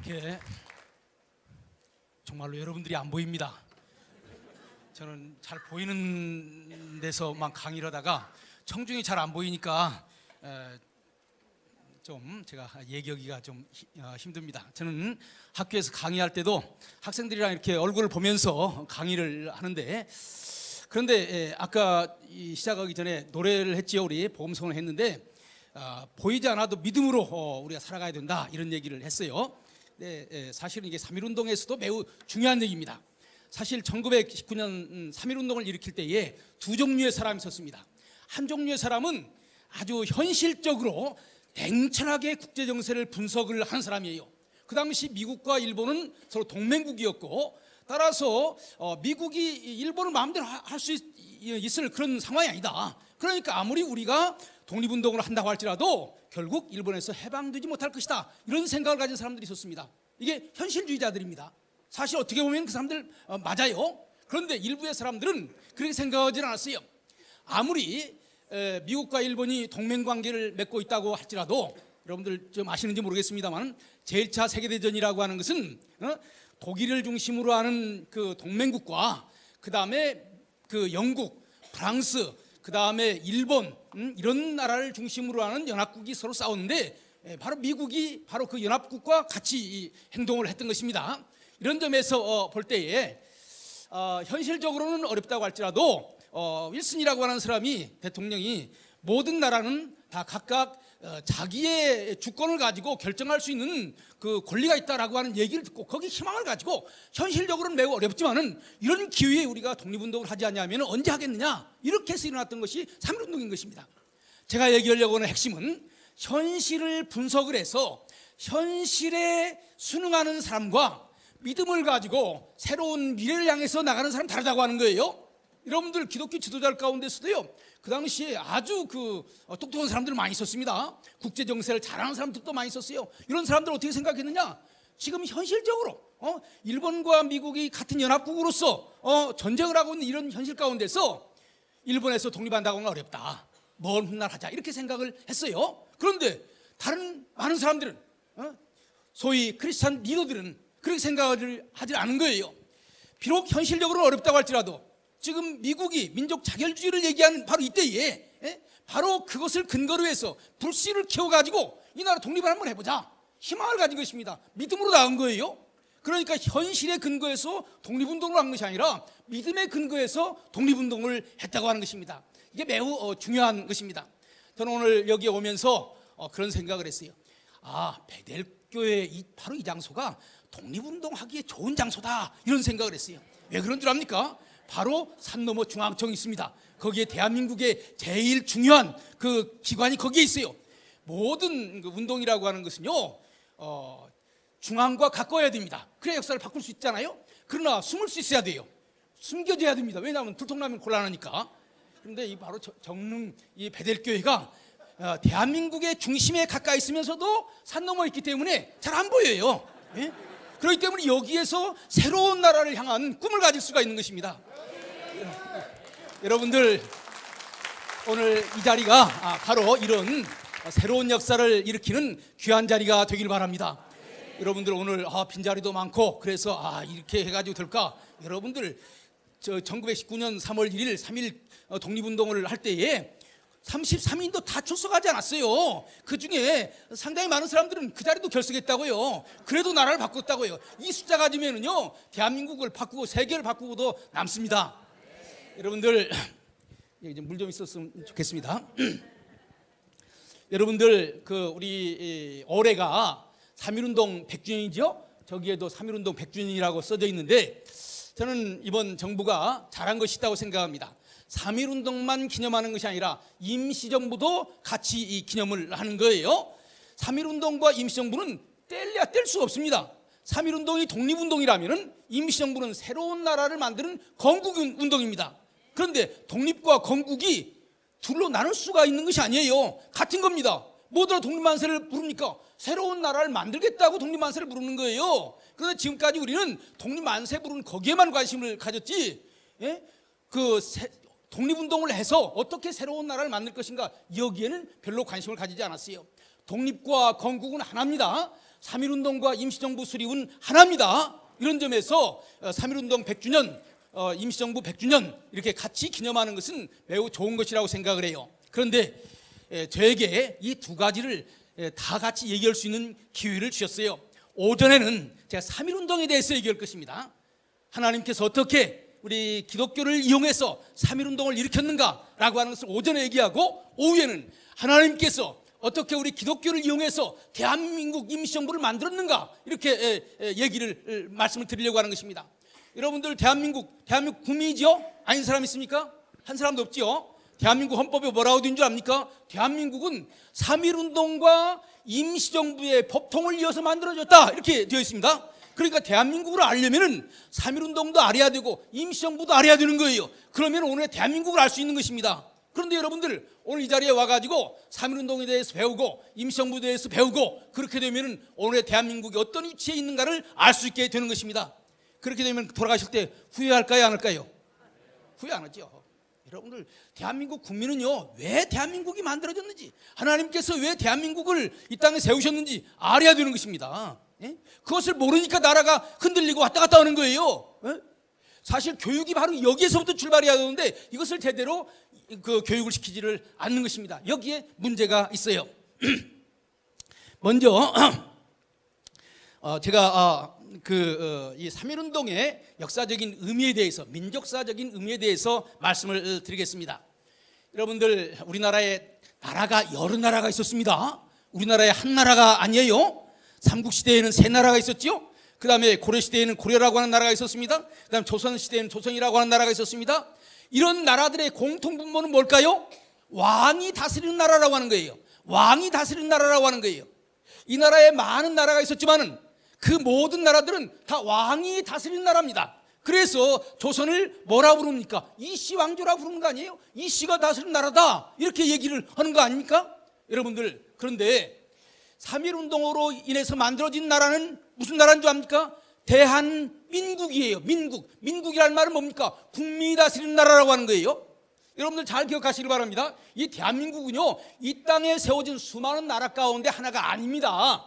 이렇게 정말로 여러분들이 안 보입니다. 저는 잘 보이는 데서만 강의를 하다가 청중이 잘 안 보이니까 좀 제가 얘기하기가 좀 힘듭니다. 저는 학교에서 강의할 때도 학생들이랑 이렇게 얼굴을 보면서 강의를 하는데, 그런데 아까 시작하기 전에 노래를 했지요. 우리 보험성을 했는데 보이지 않아도 믿음으로 우리가 살아가야 된다, 이런 얘기를 했어요. 네, 사실은 이게 3.1운동에서도 매우 중요한 얘기입니다. 사실 1919년 3.1운동을 일으킬 때에 두 종류의 사람이 있었습니다. 한 종류의 사람은 아주 현실적으로 냉철하게 국제정세를 분석을 한 사람이에요. 그 당시 미국과 일본은 서로 동맹국이었고, 따라서 미국이 일본을 마음대로 할 수 있을 그런 상황이 아니다. 그러니까 아무리 우리가 독립운동을 한다고 할지라도 결국 일본에서 해방되지 못할 것이다, 이런 생각을 가진 사람들이 있었습니다. 이게 현실주의자들입니다. 사실 어떻게 보면 그 사람들 맞아요. 그런데 일부의 사람들은 그렇게 생각하지 않았어요. 아무리 미국과 일본이 동맹관계를 맺고 있다고 할지라도, 여러분들 좀 아시는지 모르겠습니다만 제1차 세계대전이라고 하는 것은 독일을 중심으로 하는 그 동맹국과 그 다음에 그 영국, 프랑스, 그 다음에 일본, 이런 나라를 중심으로 하는 연합국이 서로 싸웠는데, 바로 미국이 바로 그 연합국과 같이 행동을 했던 것입니다. 이런 점에서 볼 때에 현실적으로는 어렵다고 할지라도 윌슨이라고 하는 사람이, 대통령이 모든 나라는 다 각각 자기의 주권을 가지고 결정할 수 있는 그 권리가 있다라고 하는 얘기를 듣고 거기 희망을 가지고, 현실적으로는 매우 어렵지만은 이런 기회에 우리가 독립운동을 하지 않냐면 언제 하겠느냐, 이렇게 해서 일어났던 것이 3.1운동인 것입니다. 제가 얘기하려고 하는 핵심은 현실을 분석을 해서 현실에 순응하는 사람과 믿음을 가지고 새로운 미래를 향해서 나가는 사람 다르다고 하는 거예요. 여러분들 기독교 지도자들 가운데서도요, 그 당시에 아주 똑똑한 사람들 많이 있었습니다. 국제정세를 잘하는 사람들도 많이 있었어요. 이런 사람들 어떻게 생각했느냐? 지금 현실적으로 일본과 미국이 같은 연합국으로서 전쟁을 하고 있는 이런 현실 가운데서 일본에서 독립한다고 하는 건 어렵다, 먼 훗날 하자, 이렇게 생각을 했어요. 그런데 다른 많은 사람들은, 소위 크리스찬 리더들은 그렇게 생각을 하지 않은 거예요. 비록 현실적으로는 어렵다고 할지라도 지금 미국이 민족 자결주의를 얘기하는 바로 이때에 바로 그것을 근거로 해서 불씨를 키워가지고 이 나라 독립을 한번 해보자, 희망을 가진 것입니다. 믿음으로 나온 거예요. 그러니까 현실의 근거에서 독립운동을 한 것이 아니라 믿음의 근거에서 독립운동을 했다고 하는 것입니다. 이게 매우 중요한 것입니다. 저는 오늘 여기에 오면서 그런 생각을 했어요. 베델교회 바로 이 장소가 독립운동하기에 좋은 장소다, 이런 생각을 했어요. 왜 그런 줄 압니까? 바로 산 너머 중앙청이 있습니다. 거기에 대한민국의 제일 중요한 그 기관이 거기에 있어요. 모든 그 운동이라고 하는 것은요, 중앙과 가까워야 됩니다. 그래야 역사를 바꿀 수 있잖아요. 그러나 숨을 수 있어야 돼요. 숨겨져야 됩니다. 왜냐하면 들통나면 곤란하니까. 그런데 이 바로 정릉 이 베델교회가 대한민국의 중심에 가까이 있으면서도 산 넘어 있기 때문에 잘 안 보여요. 예? 그렇기 때문에 여기에서 새로운 나라를 향한 꿈을 가질 수가 있는 것입니다. 여러분들, 오늘 이 자리가 바로 이런 새로운 역사를 일으키는 귀한 자리가 되길 바랍니다. 여러분들 오늘 빈자리도 많고 그래서 이렇게 해가지고 될까? 여러분들 1919년 3월 1일 3.1 독립운동을 할 때에 33인도 다 출석하지 않았어요. 그 중에 상당히 많은 사람들은 그 자리도 결석했다고요. 그래도 나라를 바꿨다고요. 이 숫자 가지면은요, 대한민국을 바꾸고 세계를 바꾸고도 남습니다. 여러분들, 이제 물 좀 있었으면 좋겠습니다. 여러분들, 우리 올해가 3.1운동 100주년이죠. 저기에도 3.1운동 100주년이라고 써져 있는데, 저는 이번 정부가 잘한 것이 있다고 생각합니다. 3.1운동만 기념하는 것이 아니라 임시정부도 같이 이 기념을 하는 거예요. 3.1운동과 임시정부는 뗄래야 뗄 수가 없습니다. 3.1운동이 독립운동이라면 임시정부는 새로운 나라를 만드는 건국운동입니다. 그런데 독립과 건국이 둘로 나눌 수가 있는 것이 아니에요. 같은 겁니다. 뭐더러 독립만세를 부릅니까? 새로운 나라를 만들겠다고 독립만세를 부르는 거예요. 그런데 지금까지 우리는 독립만세 부르는 거기에만 관심을 가졌지, 독립운동을 해서 어떻게 새로운 나라를 만들 것인가, 여기에는 별로 관심을 가지지 않았어요. 독립과 건국은 하나입니다. 3.1운동과 임시정부 수립은 하나입니다. 이런 점에서 3.1운동 100주년, 임시정부 100주년 이렇게 같이 기념하는 것은 매우 좋은 것이라고 생각을 해요. 그런데 저에게 이 두 가지를 다 같이 얘기할 수 있는 기회를 주셨어요. 오전에는 제가 3.1운동에 대해서 얘기할 것입니다. 하나님께서 어떻게 우리 기독교를 이용해서 3.1운동을 일으켰는가라고 하는 것을 오전에 얘기하고, 오후에는 하나님께서 어떻게 우리 기독교를 이용해서 대한민국 임시정부를 만들었는가, 이렇게 말씀을 드리려고 하는 것입니다. 여러분들 대한민국 국민이죠? 아닌 사람 있습니까? 한 사람도 없지요? 대한민국 헌법에 뭐라고 되어 있는 줄 압니까? 대한민국은 3.1운동과 임시정부의 법통을 이어서 만들어졌다, 이렇게 되어 있습니다. 그러니까 대한민국을 알려면은 3.1운동도 알아야 되고 임시정부도 알아야 되는 거예요. 그러면 오늘 대한민국을 알 수 있는 것입니다. 그런데 여러분들 오늘 이 자리에 와가지고 3.1운동에 대해서 배우고 임시정부에 대해서 배우고, 그렇게 되면은 오늘의 대한민국이 어떤 위치에 있는가를 알 수 있게 되는 것입니다. 그렇게 되면 돌아가실 때 후회할까요, 안 할까요? 후회 안 하죠. 여러분들, 대한민국 국민은요, 왜 대한민국이 만들어졌는지, 하나님께서 왜 대한민국을 이 땅에 세우셨는지 알아야 되는 것입니다. 예? 그것을 모르니까 나라가 흔들리고 왔다 갔다 하는 거예요. 예? 사실 교육이 바로 여기에서부터 출발해야 되는데 이것을 제대로 교육을 시키지를 않는 것입니다. 여기에 문제가 있어요. 먼저 제가 이 3.1운동의 역사적인 의미에 대해서, 민족사적인 의미에 대해서 말씀을 드리겠습니다. 여러분들, 우리나라에 나라가 여러 나라가 있었습니다. 우리나라에 한 나라가 아니에요. 삼국시대에는 세 나라가 있었죠. 그 다음에 고려시대에는 고려라고 하는 나라가 있었습니다. 그 다음에 조선시대에는 조선이라고 하는 나라가 있었습니다. 이런 나라들의 공통분모는 뭘까요? 왕이 다스리는 나라라고 하는 거예요. 왕이 다스리는 나라라고 하는 거예요. 이 나라에 많은 나라가 있었지만은 그 모든 나라들은 다 왕이 다스리는 나라입니다. 그래서 조선을 뭐라 부릅니까? 이씨 왕조라 부르는 거 아니에요? 이씨가 다스리는 나라다, 이렇게 얘기를 하는 거 아닙니까? 여러분들, 그런데 3.1운동으로 인해서 만들어진 나라는 무슨 나라인 줄 압니까? 대한민국이에요. 민국이라는 말은 뭡니까? 국민이 다스리는 나라라고 하는 거예요. 여러분들 잘 기억하시길 바랍니다. 이 대한민국은요, 이 땅에 세워진 수많은 나라 가운데 하나가 아닙니다.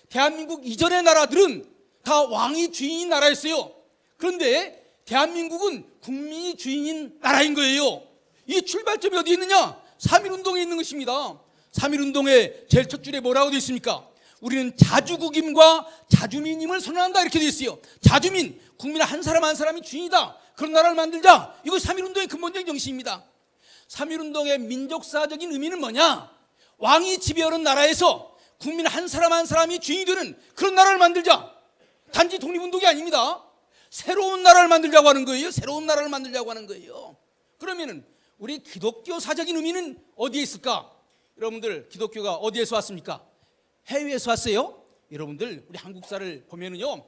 대한민국 이전의 나라들은 다 왕이 주인인 나라였어요. 그런데 대한민국은 국민이 주인인 나라인 거예요. 이 출발점이 어디에 있느냐? 3.1운동에 있는 것입니다. 3.1운동의 제일 첫 줄에 뭐라고 되어 있습니까? 우리는 자주국임과 자주민임을 선언한다, 이렇게 되어 있어요. 자주민, 국민 한 사람 한 사람이 주인이다, 그런 나라를 만들자. 이것이 3.1운동의 근본적인 정신입니다. 3.1운동의 민족사적인 의미는 뭐냐? 왕이 지배하는 나라에서 국민 한 사람 한 사람이 주인이 되는 그런 나라를 만들자. 단지 독립운동이 아닙니다. 새로운 나라를 만들자고 하는 거예요. 새로운 나라를 만들자고 하는 거예요. 그러면은 우리 기독교사적인 의미는 어디에 있을까? 여러분들, 기독교가 어디에서 왔습니까? 해외에서 왔어요. 여러분들, 우리 한국사를 보면은요,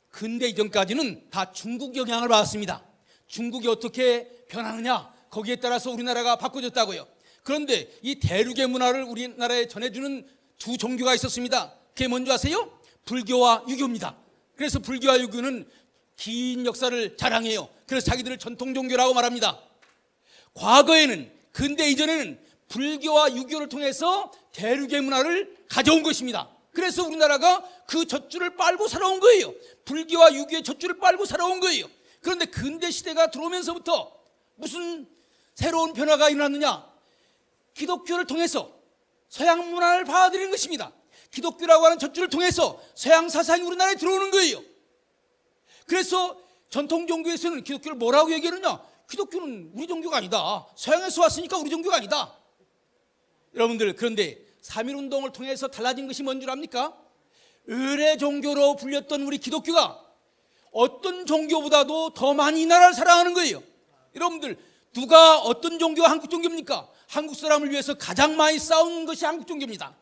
근대 이전까지는 다 중국 영향을 받았습니다. 중국이 어떻게 변하느냐, 거기에 따라서 우리나라가 바꿔졌다고요. 그런데 이 대륙의 문화를 우리나라에 전해주는 두 종교가 있었습니다. 그게 뭔지 아세요? 불교와 유교입니다. 그래서 불교와 유교는 긴 역사를 자랑해요. 그래서 자기들을 전통 종교라고 말합니다. 과거에는, 근대 이전에는 불교와 유교를 통해서 대륙의 문화를 가져온 것입니다. 그래서 우리나라가 그 젖줄을 빨고 살아온 거예요. 불교와 유교의 젖줄을 빨고 살아온 거예요. 그런데 근대 시대가 들어오면서부터 무슨 새로운 변화가 일어났느냐? 기독교를 통해서 서양 문화를 받아들이는 것입니다. 기독교라고 하는 젖줄을 통해서 서양 사상이 우리나라에 들어오는 거예요. 그래서 전통 종교에서는 기독교를 뭐라고 얘기하느냐? 기독교는 우리 종교가 아니다. 서양에서 왔으니까 우리 종교가 아니다. 여러분들, 그런데 3.1운동을 통해서 달라진 것이 뭔 줄 압니까? 의례 종교로 불렸던 우리 기독교가 어떤 종교보다도 더 많이 이 나라를 사랑하는 거예요. 여러분들, 누가 어떤 종교가 한국 종교입니까? 한국 사람을 위해서 가장 많이 싸운 것이 한국 종교입니다.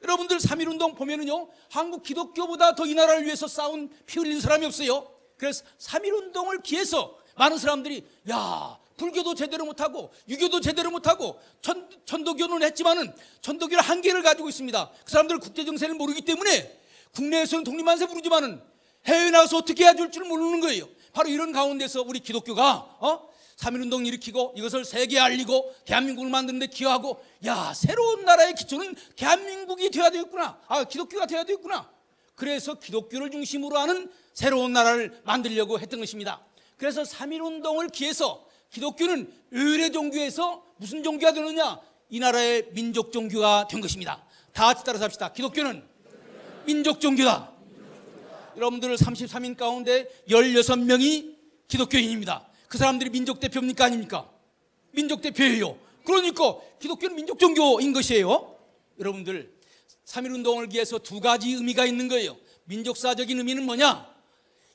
여러분들, 3.1운동 보면은요, 한국 기독교보다 더 이 나라를 위해서 싸운, 피 흘린 사람이 없어요. 그래서 3.1운동을 기해서 많은 사람들이, 야, 불교도 제대로 못하고 유교도 제대로 못하고 천도교는 했지만은 천도교는 한계를 가지고 있습니다. 그 사람들은 국제 정세를 모르기 때문에 국내에서는 독립만세 부르지만은 해외에 나가서 어떻게 해야 줄 줄 모르는 거예요. 바로 이런 가운데서 우리 기독교가 3.1운동 일으키고 이것을 세계에 알리고 대한민국을 만드는 데 기여하고, 야, 새로운 나라의 기초는 대한민국이 되어야 되겠구나, 기독교가 되어야 되겠구나. 그래서 기독교를 중심으로 하는 새로운 나라를 만들려고 했던 것입니다. 그래서 3.1운동을 기해서 기독교는 의례 종교에서 무슨 종교가 되느냐? 이 나라의 민족 종교가 된 것입니다. 다 같이 따라서 합시다. 기독교는 민족 종교다. 여러분들 33인 가운데 16명이 기독교인입니다. 그 사람들이 민족 대표입니까? 아닙니까? 민족 대표예요. 그러니까 기독교는 민족 종교인 것이에요. 여러분들 3.1운동을 위해서 두 가지 의미가 있는 거예요. 민족사적인 의미는 뭐냐?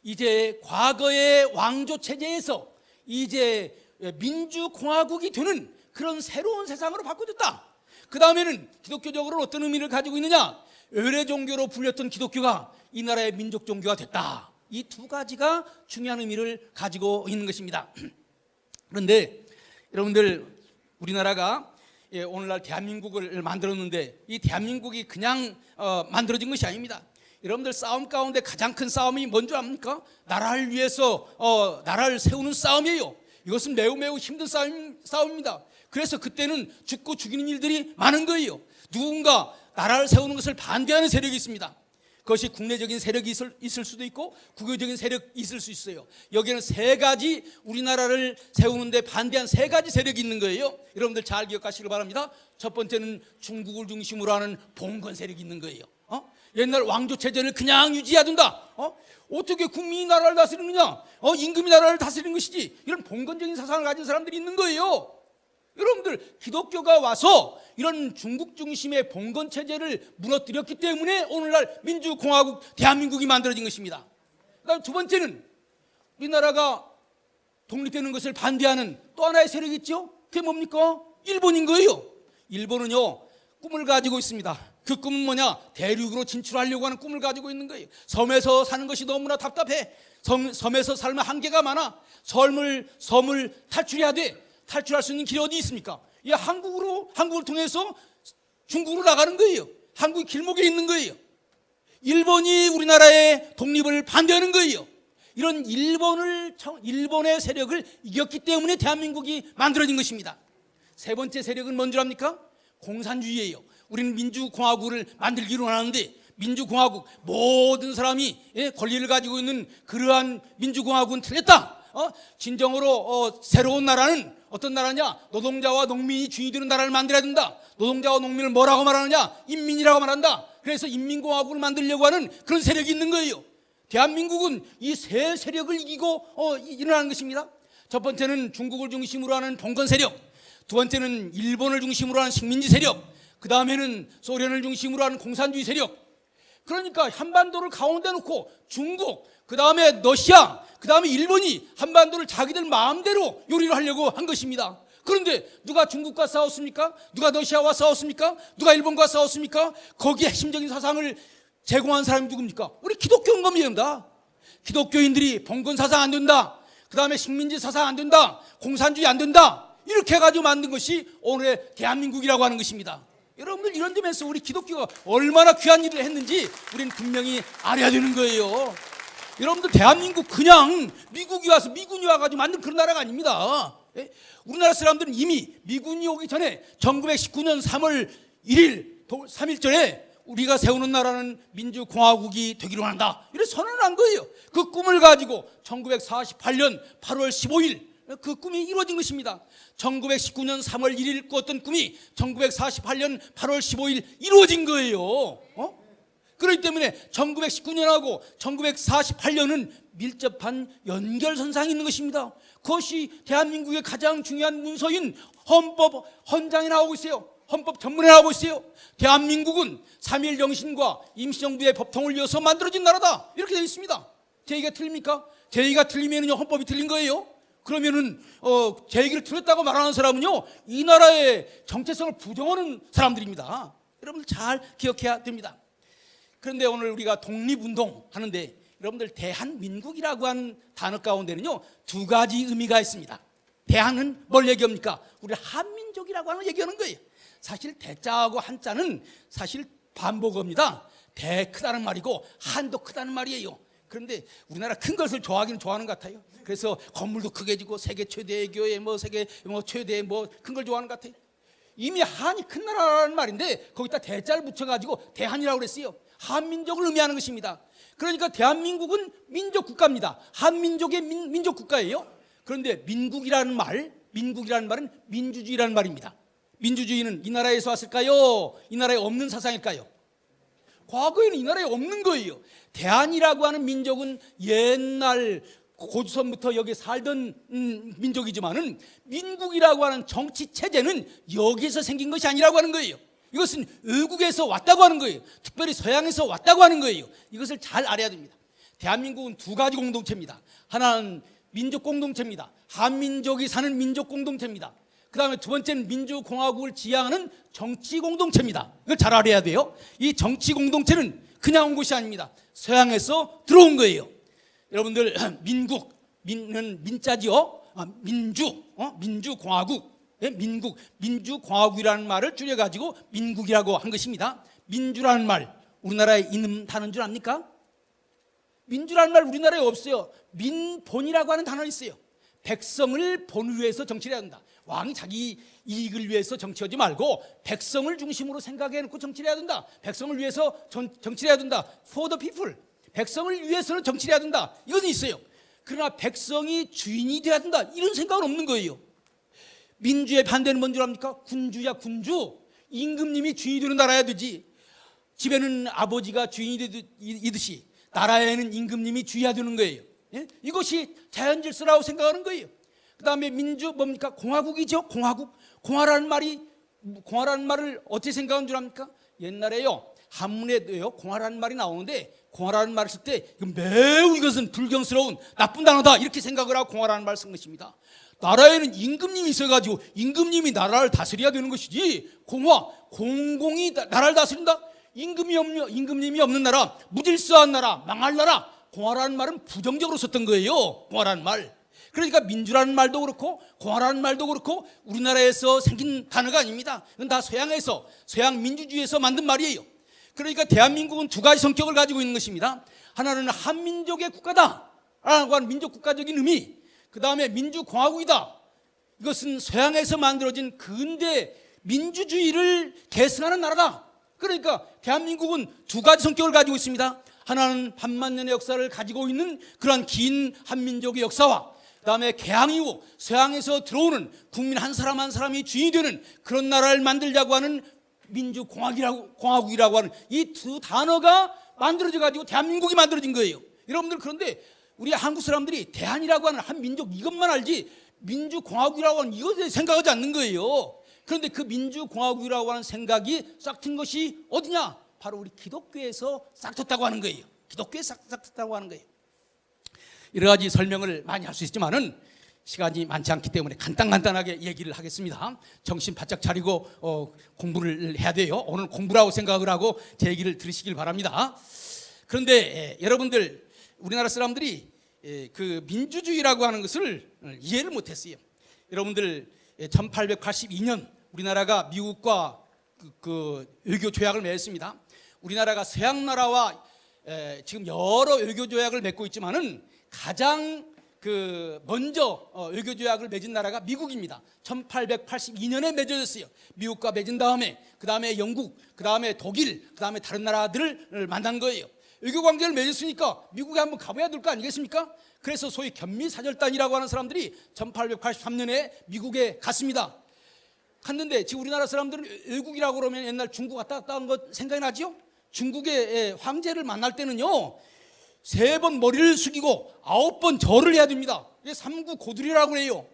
이제 과거의 왕조 체제에서 이제 민주공화국이 되는 그런 새로운 세상으로 바꿔줬다. 그 다음에는 기독교적으로 어떤 의미를 가지고 있느냐? 의례 종교로 불렸던 기독교가 이 나라의 민족 종교가 됐다. 이 두 가지가 중요한 의미를 가지고 있는 것입니다. 그런데 여러분들, 우리나라가 오늘날 대한민국을 만들었는데 이 대한민국이 그냥 만들어진 것이 아닙니다. 여러분들 싸움 가운데 가장 큰 싸움이 뭔지 압니까? 나라를 위해서 나라를 세우는 싸움이에요. 이것은 매우 힘든 싸움입니다. 그래서 그때는 죽고 죽이는 일들이 많은 거예요. 누군가 나라를 세우는 것을 반대하는 세력이 있습니다. 그것이 국내적인 세력이 있을 수도 있고 국외적인 세력이 있을 수 있어요. 여기에는 세 가지, 우리나라를 세우는데 반대한 세 가지 세력이 있는 거예요. 여러분들 잘 기억하시길 바랍니다. 첫 번째는 중국을 중심으로 하는 봉건 세력이 있는 거예요. 옛날 왕조 체제를 그냥 유지해야 된다. 어떻게 국민이 나라를 다스리느냐? 임금이 나라를 다스리는 것이지. 이런 봉건적인 사상을 가진 사람들이 있는 거예요. 여러분들, 기독교가 와서 이런 중국 중심의 봉건 체제를 무너뜨렸기 때문에 오늘날 민주공화국 대한민국이 만들어진 것입니다. 그다음 두 번째는 우리나라가 독립되는 것을 반대하는 또 하나의 세력이 있죠. 그게 뭡니까? 일본인 거예요. 일본은요, 꿈을 가지고 있습니다. 그 꿈은 뭐냐? 대륙으로 진출하려고 하는 꿈을 가지고 있는 거예요. 섬에서 사는 것이 너무나 답답해. 섬에서 살면 한계가 많아. 섬을 탈출해야 돼. 탈출할 수 있는 길이 어디 있습니까? 이 한국을 통해서 중국으로 나가는 거예요. 한국이 길목에 있는 거예요. 일본이 우리나라의 독립을 반대하는 거예요. 이런 일본의 세력을 이겼기 때문에 대한민국이 만들어진 것입니다. 세 번째 세력은 뭔 줄 압니까? 공산주의예요. 우리는 민주공화국을 만들기로 하는데, 민주공화국, 모든 사람이 권리를 가지고 있는 그러한 민주공화국은 틀렸다. 진정으로 새로운 나라는 어떤 나라냐? 노동자와 농민이 주인이 되는 나라를 만들어야 된다. 노동자와 농민을 뭐라고 말하느냐? 인민이라고 말한다. 그래서 인민공화국을 만들려고 하는 그런 세력이 있는 거예요. 대한민국은 이 세 세력을 이기고 일어나는 것입니다. 첫 번째는 중국을 중심으로 하는 봉건 세력, 두 번째는 일본을 중심으로 하는 식민지 세력, 그 다음에는 소련을 중심으로 하는 공산주의 세력. 그러니까 한반도를 가운데 놓고 중국, 그 다음에 러시아, 그 다음에 일본이 한반도를 자기들 마음대로 요리를 하려고 한 것입니다. 그런데 누가 중국과 싸웠습니까? 누가 러시아와 싸웠습니까? 누가 일본과 싸웠습니까? 거기에 핵심적인 사상을 제공한 사람이 누굽니까? 우리 기독교인 겁니다. 기독교인들이 봉건 사상 안 된다, 그 다음에 식민지 사상 안 된다, 공산주의 안 된다, 이렇게 해가지고 만든 것이 오늘의 대한민국이라고 하는 것입니다. 여러분들, 이런 점에서 우리 기독교가 얼마나 귀한 일을 했는지 우리는 분명히 알아야 되는 거예요. 여러분들, 대한민국 그냥 미군이 와가지고 만든 그런 나라가 아닙니다. 우리나라 사람들은 이미 미군이 오기 전에 1919년 3월 1일 3일절에 우리가 세우는 나라는 민주공화국이 되기로 한다, 이렇게 선언을 한 거예요. 그 꿈을 가지고 1948년 8월 15일 그 꿈이 이루어진 것입니다. 1919년 3월 1일 꿨던 꿈이 1948년 8월 15일 이루어진 거예요. 그렇기 때문에 1919년하고 1948년은 밀접한 연결선상이 있는 것입니다. 그것이 대한민국의 가장 중요한 문서인 헌법 헌장에 나오고 있어요. 헌법 전문에 나오고 있어요. 대한민국은 3.1 정신과 임시정부의 법통을 이어서 만들어진 나라다, 이렇게 되어 있습니다. 제 얘기가 틀립니까? 제 얘기가 틀리면요, 헌법이 틀린 거예요. 그러면은 제 얘기를 틀렸다고 말하는 사람은요, 이 나라의 정체성을 부정하는 사람들입니다. 여러분들 잘 기억해야 됩니다. 그런데 오늘 우리가 독립운동 하는데, 여러분들, 대한민국이라고 하는 단어 가운데는요, 두 가지 의미가 있습니다. 대한은 뭘 얘기합니까? 우리 한민족이라고 하는 얘기하는 거예요. 사실 대자하고 한자는 사실 반복어입니다. 대 크다는 말이고 한도 크다는 말이에요. 그런데 우리나라 큰 것을 좋아하기는 좋아하는 것 같아요. 그래서 건물도 크게 지고 세계 최대의 교회, 세계 최대 큰 걸 좋아하는 것 같아요. 이미 한이 큰 나라라는 말인데 거기다 대자를 붙여가지고 대한이라고 그랬어요. 한민족을 의미하는 것입니다. 그러니까 대한민국은 민족 국가입니다. 한민족의 민족 국가예요. 그런데 민국이라는 말은 민주주의라는 말입니다. 민주주의는 이 나라에서 왔을까요? 이 나라에 없는 사상일까요? 과거에는 이 나라에 없는 거예요. 대한이라고 하는 민족은 옛날 고조선부터 여기 살던 민족이지만은 민국이라고 하는 정치 체제는 여기서 생긴 것이 아니라고 하는 거예요. 이것은 외국에서 왔다고 하는 거예요. 특별히 서양에서 왔다고 하는 거예요. 이것을 잘 알아야 됩니다. 대한민국은 두 가지 공동체입니다. 하나는 민족 공동체입니다. 한민족이 사는 민족 공동체입니다. 그 다음에 두 번째는 민주공화국을 지향하는 정치 공동체입니다. 이걸 잘 알아야 돼요. 이 정치 공동체는 그냥 온 것이 아닙니다. 서양에서 들어온 거예요. 여러분들 민국은 민자지요. 민주공화국, 민주공화국이라는 말을 줄여가지고 민국이라고 한 것입니다. 민주라는 말 우리나라에 있는 단어인 줄 압니까? 민주라는 말 우리나라에 없어요. 민본이라고 하는 단어가 있어요. 백성을 본위해서 정치를 해야 된다. 왕이 자기 이익을 위해서 정치하지 말고 백성을 중심으로 생각해놓고 정치를 해야 된다. 백성을 위해서 정치를 해야 된다. For the people. 백성을 위해서는 정치를 해야 된다. 이것은 있어요. 그러나 백성이 주인이 돼야 된다. 이런 생각은 없는 거예요. 민주의 반대는 뭔 줄 압니까? 군주야 군주. 임금님이 주인이 되는 나라야 되지. 집에는 아버지가 주인이듯이 나라에는 임금님이 주의해야 되는 거예요. 예? 이것이 자연질서라고 생각하는 거예요. 그 다음에 민주 뭡니까? 공화국이죠. 공화라는 말을 어떻게 생각하는 줄 압니까? 옛날에요 한문에도요 공화라는 말이 나오는데 공화라는 말을 쓸 때 매우 이것은 불경스러운 나쁜 단어다 이렇게 생각을 하고 공화라는 말을 쓴 것입니다. 나라에는 임금님이 있어가지고 임금님이 나라를 다스려야 되는 것이지 공공이 나라를 다스린다? 임금님이 없는 나라, 무질서한 나라, 망할 나라. 공화라는 말은 부정적으로 썼던 거예요. 공화라는 말. 그러니까 민주라는 말도 그렇고 공화라는 말도 그렇고 우리나라에서 생긴 단어가 아닙니다. 이건 다 서양 민주주의에서 만든 말이에요. 그러니까 대한민국은 두 가지 성격을 가지고 있는 것입니다. 하나는 한민족의 국가다라고 하는 민족 국가적인 의미, 그 다음에 민주공화국이다. 이것은 서양에서 만들어진 근대 민주주의를 계승하는 나라다. 그러니까 대한민국은 두 가지 성격을 가지고 있습니다. 하나는 반만년의 역사를 가지고 있는 그러한 긴 한민족의 역사와 그 다음에 개항 이후 서양에서 들어오는 국민 한 사람 한 사람이 주인이 되는 그런 나라를 만들자고 하는 민주공화국이라고 하는 이 두 단어가 만들어져 가지고 대한민국이 만들어진 거예요. 여러분들 그런데 우리 한국 사람들이 대한이라고 하는 한민족 이것만 알지 민주공화국이라고 하는 이것에 생각하지 않는 거예요. 그런데 그 민주공화국이라고 하는 생각이 싹튼 것이 어디냐? 바로 우리 기독교에서 싹텄다고 하는 거예요. 기독교에서 싹텄다고 하는 거예요. 여러 가지 설명을 많이 할 수 있지만은 시간이 많지 않기 때문에 간단하게 얘기를 하겠습니다. 정신 바짝 차리고 공부를 해야 돼요. 오늘 공부라고 생각을 하고 제 얘기를 들으시길 바랍니다. 그런데 여러분들 우리나라 사람들이 그 민주주의라고 하는 것을 이해를 못했어요. 여러분들 1882년 우리나라가 미국과 그 외교 조약을 맺었습니다. 우리나라가 서양 나라와 지금 여러 외교 조약을 맺고 있지만은 가장 먼저 외교 조약을 맺은 나라가 미국입니다. 1882년에 맺어졌어요. 미국과 맺은 다음에 그 다음에 영국, 그 다음에 독일, 그 다음에 다른 나라들을 만난 거예요. 외교 관계를 맺었으니까 미국에 한번 가봐야 될 거 아니겠습니까? 그래서 소위 견미사절단이라고 하는 사람들이 1883년에 미국에 갔습니다. 갔는데 지금 우리나라 사람들은 외국이라고 그러면 옛날 중국 왔다 갔다 한 거 생각이 나죠? 중국의 황제를 만날 때는요 3번 머리를 숙이고 9번 절을 해야 됩니다. 이게 삼구고들이라고 해요.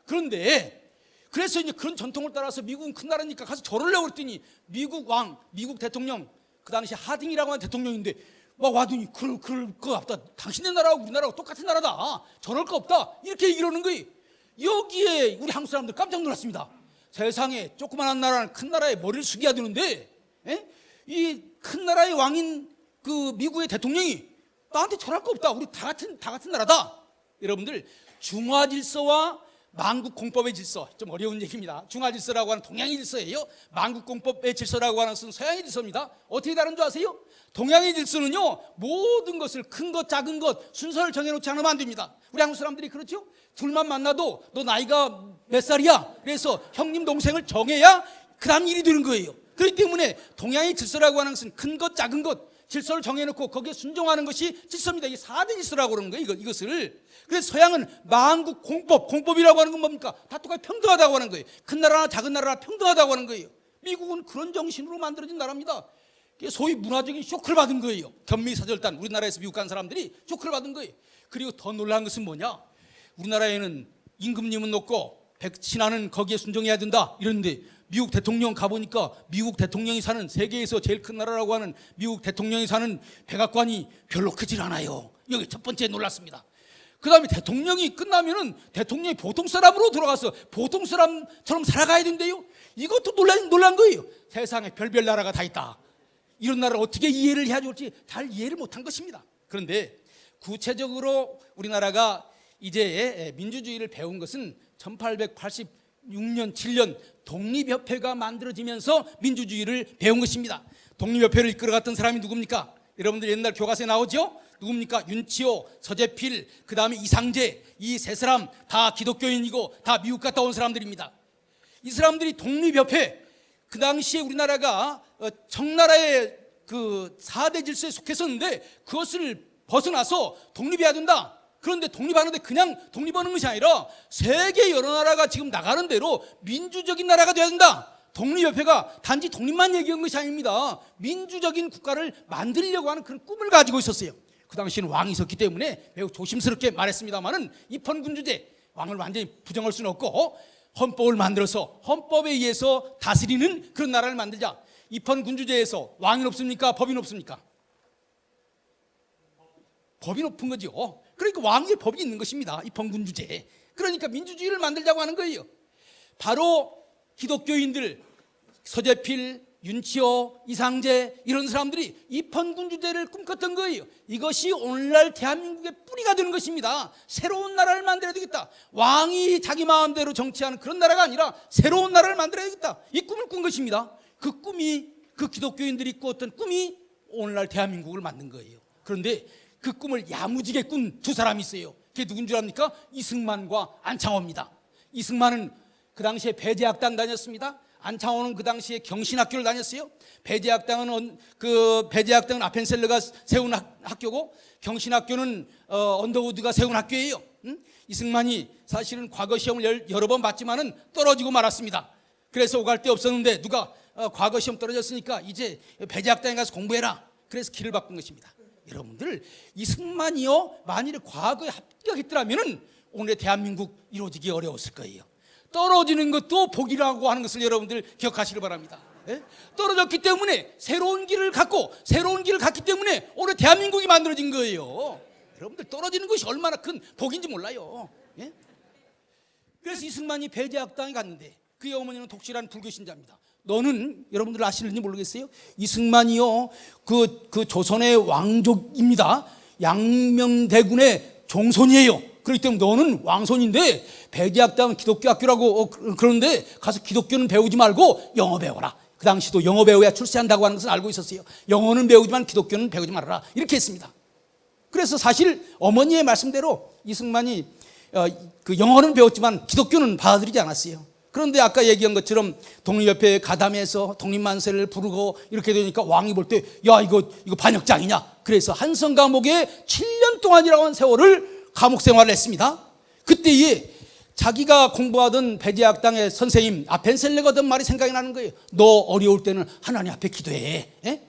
그런데 그래서 이제 그런 전통을 따라서 미국은 큰 나라니까 가서 절을 하려고 그랬더니 미국 왕, 미국 대통령 그 당시 하딩이라고 하는 대통령인데 막 와더니 그럴 거 없다. 당신네 나라하고 우리나라하고 똑같은 나라다. 저럴 거 없다. 이렇게 얘기를 하는 거예요. 여기에 우리 한국 사람들 깜짝 놀랐습니다. 세상에 조그만한 나라는 큰 나라에 머리를 숙여야 되는데 이 큰 나라의 왕인 그 미국의 대통령이 나한테 저럴 거 없다. 우리 다 같은 나라다. 여러분들 중화 질서와 만국공법의 질서, 좀 어려운 얘기입니다. 중화질서라고 하는 동양의 질서예요. 만국공법의 질서라고 하는 것은 서양의 질서입니다. 어떻게 다른 줄 아세요? 동양의 질서는요, 모든 것을 큰 것 작은 것 순서를 정해놓지 않으면 안 됩니다. 우리 한국 사람들이 그렇죠? 둘만 만나도 너 나이가 몇 살이야? 그래서 형님 동생을 정해야 그 다음 일이 되는 거예요. 그렇기 때문에 동양의 질서라고 하는 것은 큰 것 작은 것 질서를 정해놓고 거기에 순종하는 것이 질서입니다. 이게 4대 질서라고 그러는 거예요. 이것을. 그래서 서양은 만국 공법이라고 하는 건 뭡니까? 다 똑같이 평등하다고 하는 거예요. 큰 나라나 작은 나라나 평등하다고 하는 거예요. 미국은 그런 정신으로 만들어진 나라입니다. 소위 문화적인 쇼크를 받은 거예요. 견미사절단, 우리나라에서 미국 간 사람들이 쇼크를 받은 거예요. 그리고 더 놀라운 것은 뭐냐? 우리나라에는 임금님은 높고 신하는 거기에 순종해야 된다 이러는데, 미국 대통령 가보니까 미국 대통령이 사는, 세계에서 제일 큰 나라라고 하는 미국 대통령이 사는 백악관이 별로 크질 않아요. 여기 첫 번째 놀랐습니다. 그 다음에 대통령이 끝나면은 대통령이 보통 사람으로 돌아가서 보통 사람처럼 살아가야 된대요. 이것도 놀란 거예요. 세상에 별별 나라가 다 있다. 이런 나라를 어떻게 이해를 해야 좋을지 잘 이해를 못한 것입니다. 그런데 구체적으로 우리나라가 이제 민주주의를 배운 것은 1886년, 7년 독립협회가 만들어지면서 민주주의를 배운 것입니다. 독립협회를 이끌어갔던 사람이 누굽니까? 여러분들 옛날 교과서에 나오죠? 누굽니까? 윤치호, 서재필, 그 다음에 이상재, 이 세 사람 다 기독교인이고 다 미국 갔다 온 사람들입니다. 이 사람들이 독립협회, 그 당시에 우리나라가 청나라의 그 4대 질서에 속했었는데 그것을 벗어나서 독립해야 된다. 그런데 독립하는데 그냥 독립하는 것이 아니라 세계 여러 나라가 지금 나가는 대로 민주적인 나라가 돼야 된다. 독립협회가 단지 독립만 얘기한 것이 아닙니다. 민주적인 국가를 만들려고 하는 그런 꿈을 가지고 있었어요. 그 당시에는 왕이 있었기 때문에 매우 조심스럽게 말했습니다마는 입헌군주제, 왕을 완전히 부정할 수는 없고 헌법을 만들어서 헌법에 의해서 다스리는 그런 나라를 만들자. 입헌군주제에서 왕이 높습니까? 법이 높습니까? 법이 높은 거죠. 그러니까 왕의 법이 있는 것입니다. 입헌군주제. 그러니까 민주주의를 만들자고 하는 거예요. 바로 기독교인들, 서재필, 윤치호, 이상재 이런 사람들이 입헌군주제를 꿈꿨던 거예요. 이것이 오늘날 대한민국의 뿌리가 되는 것입니다. 새로운 나라를 만들어야 되겠다. 왕이 자기 마음대로 정치하는 그런 나라가 아니라 새로운 나라를 만들어야 되겠다. 이 꿈을 꾼 것입니다. 그 꿈이, 그 기독교인들이 꾸었던 꿈이 오늘날 대한민국을 만든 거예요. 그런데 그 꿈을 야무지게 꾼 두 사람이 있어요. 그게 누군 줄 압니까? 이승만과 안창호입니다. 이승만은 그 당시에 배제학당 다녔습니다. 안창호는 그 당시에 경신학교를 다녔어요. 배제학당은 아펜셀러가 세운 학교고 경신학교는 언더우드가 세운 학교예요. 이승만이 사실은 과거 시험을 여러 번 봤지만은 떨어지고 말았습니다. 그래서 오갈 데 없었는데 누가 과거 시험 떨어졌으니까 이제 배제학당에 가서 공부해라. 그래서 길을 바꾼 것입니다. 여러분들, 이승만이요 만일에 과거에 합격했더라면은 오늘의 대한민국 이루어지기 어려웠을 거예요. 떨어지는 것도 복이라고 하는 것을 여러분들 기억하시길 바랍니다. 예? 떨어졌기 때문에 새로운 길을 갔기 때문에 오늘 대한민국이 만들어진 거예요. 여러분들, 떨어지는 것이 얼마나 큰 복인지 몰라요. 예? 그래서 이승만이 배제학당에 갔는데 그의 어머니는 독실한 불교 신자입니다. 너는 여러분들 아시는지 모르겠어요. 이승만이요 그 조선의 왕족입니다. 양명대군의 종손이에요. 그렇기 때문에 너는 왕손인데 배제학당은 기독교 학교라고 그러는데 가서 기독교는 배우지 말고 영어 배워라. 그 당시도 영어 배워야 출세한다고 하는 것을 알고 있었어요. 영어는 배우지만 기독교는 배우지 말아라. 이렇게 했습니다. 그래서 사실 어머니의 말씀대로 이승만이 그 영어는 배웠지만 기독교는 받아들이지 않았어요. 그런데 아까 얘기한 것처럼 독립협회에 가담해서 독립만세를 부르고 이렇게 되니까 왕이 볼 때 야 이거 반역장이냐. 그래서 한성 감옥에 7년 동안이라고 하는 세월을 감옥 생활을 했습니다. 그때에 자기가 공부하던 배제학당의 선생님 아펜셀러가 하던 말이 생각이 나는 거예요. 너 어려울 때는 하나님 앞에 기도해. 예?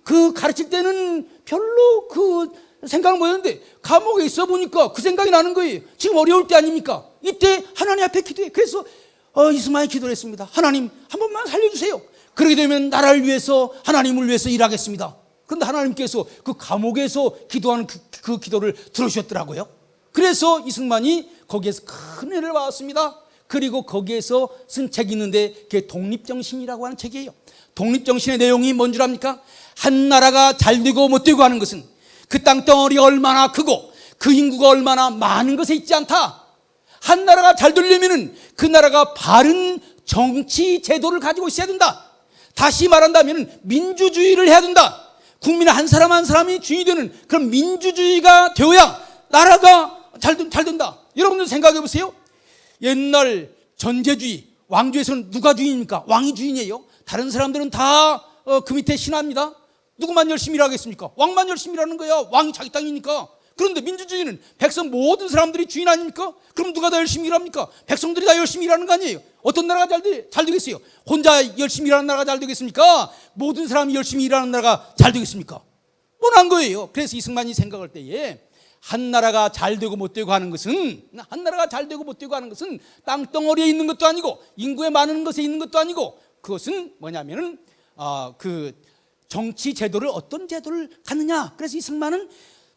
그 가르칠 때는 별로 그 생각을 못했는데 감옥에 있어 보니까 그 생각이 나는 거예요. 지금 어려울 때 아닙니까? 이때 하나님 앞에 기도해. 그래서 이승만이 기도를 했습니다. 하나님 한 번만 살려주세요. 그렇게 되면 나라를 위해서 하나님을 위해서 일하겠습니다. 그런데 하나님께서 그 감옥에서 기도하는 그 기도를 들어주셨더라고요. 그래서 이승만이 거기에서 큰 은혜를 받았습니다. 그리고 거기에서 쓴 책이 있는데 그게 독립정신이라고 하는 책이에요. 독립정신의 내용이 뭔 줄 압니까? 한 나라가 잘 되고 못 되고 하는 것은 그 땅덩어리가 얼마나 크고 그 인구가 얼마나 많은 것에 있지 않다. 한 나라가 잘 되려면은 그 나라가 바른 정치 제도를 가지고 있어야 된다. 다시 말한다면 민주주의를 해야 된다. 국민 한 사람 한 사람이 주인이 되는 그런 민주주의가 되어야 나라가 잘 된다. 여러분들 생각해 보세요. 옛날 전제주의, 왕조에서는 누가 주인입니까? 왕이 주인이에요. 다른 사람들은 다 그 밑에 신하입니다. 누구만 열심히 일하겠습니까? 왕만 열심히 일하는 거야. 왕이 자기 땅이니까. 그런데 민주주의는 백성 모든 사람들이 주인 아닙니까? 그럼 누가 다 열심히 일합니까? 백성들이 다 열심히 일하는 거 아니에요? 어떤 나라가 잘 되겠어요? 혼자 열심히 일하는 나라가 잘 되겠습니까? 모든 사람이 열심히 일하는 나라가 잘 되겠습니까? 뻔한 거예요. 그래서 이승만이 생각할 때에 한 나라가 잘 되고 못 되고 하는 것은, 한 나라가 잘 되고 못 되고 하는 것은 땅덩어리에 있는 것도 아니고 인구에 많은 것에 있는 것도 아니고, 그것은 뭐냐면은 그 정치 제도를, 어떤 제도를 갖느냐. 그래서 이승만은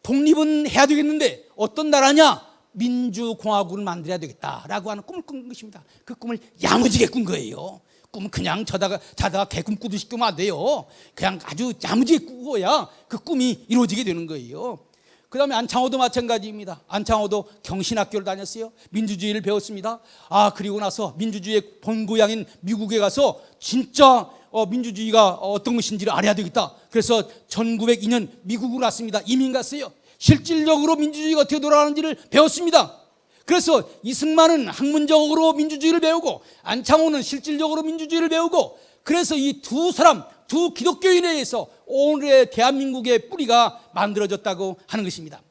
독립은 해야 되겠는데 어떤 나라냐? 민주공화국을 만들어야 되겠다라고 하는 꿈을 꾼 것입니다. 그 꿈을 야무지게 꾼 거예요. 꿈은 그냥 자다가 개꿈 꾸듯이 꾸면 안 돼요. 그냥 아주 야무지게 꾸어야 그 꿈이 이루어지게 되는 거예요. 그 다음에 안창호도 마찬가지입니다. 안창호도 경신학교를 다녔어요. 민주주의를 배웠습니다. 그리고 나서 민주주의의 본고향인 미국에 가서 진짜 민주주의가 어떤 것인지를 알아야 되겠다. 그래서 1902년 미국으로 갔습니다. 이민 갔어요. 실질적으로 민주주의가 어떻게 돌아가는지를 배웠습니다. 그래서 이승만은 학문적으로 민주주의를 배우고 안창호는 실질적으로 민주주의를 배우고, 그래서 이 두 사람, 두 기독교인에 의해서 오늘의 대한민국의 뿌리가 만들어졌다고 하는 것입니다.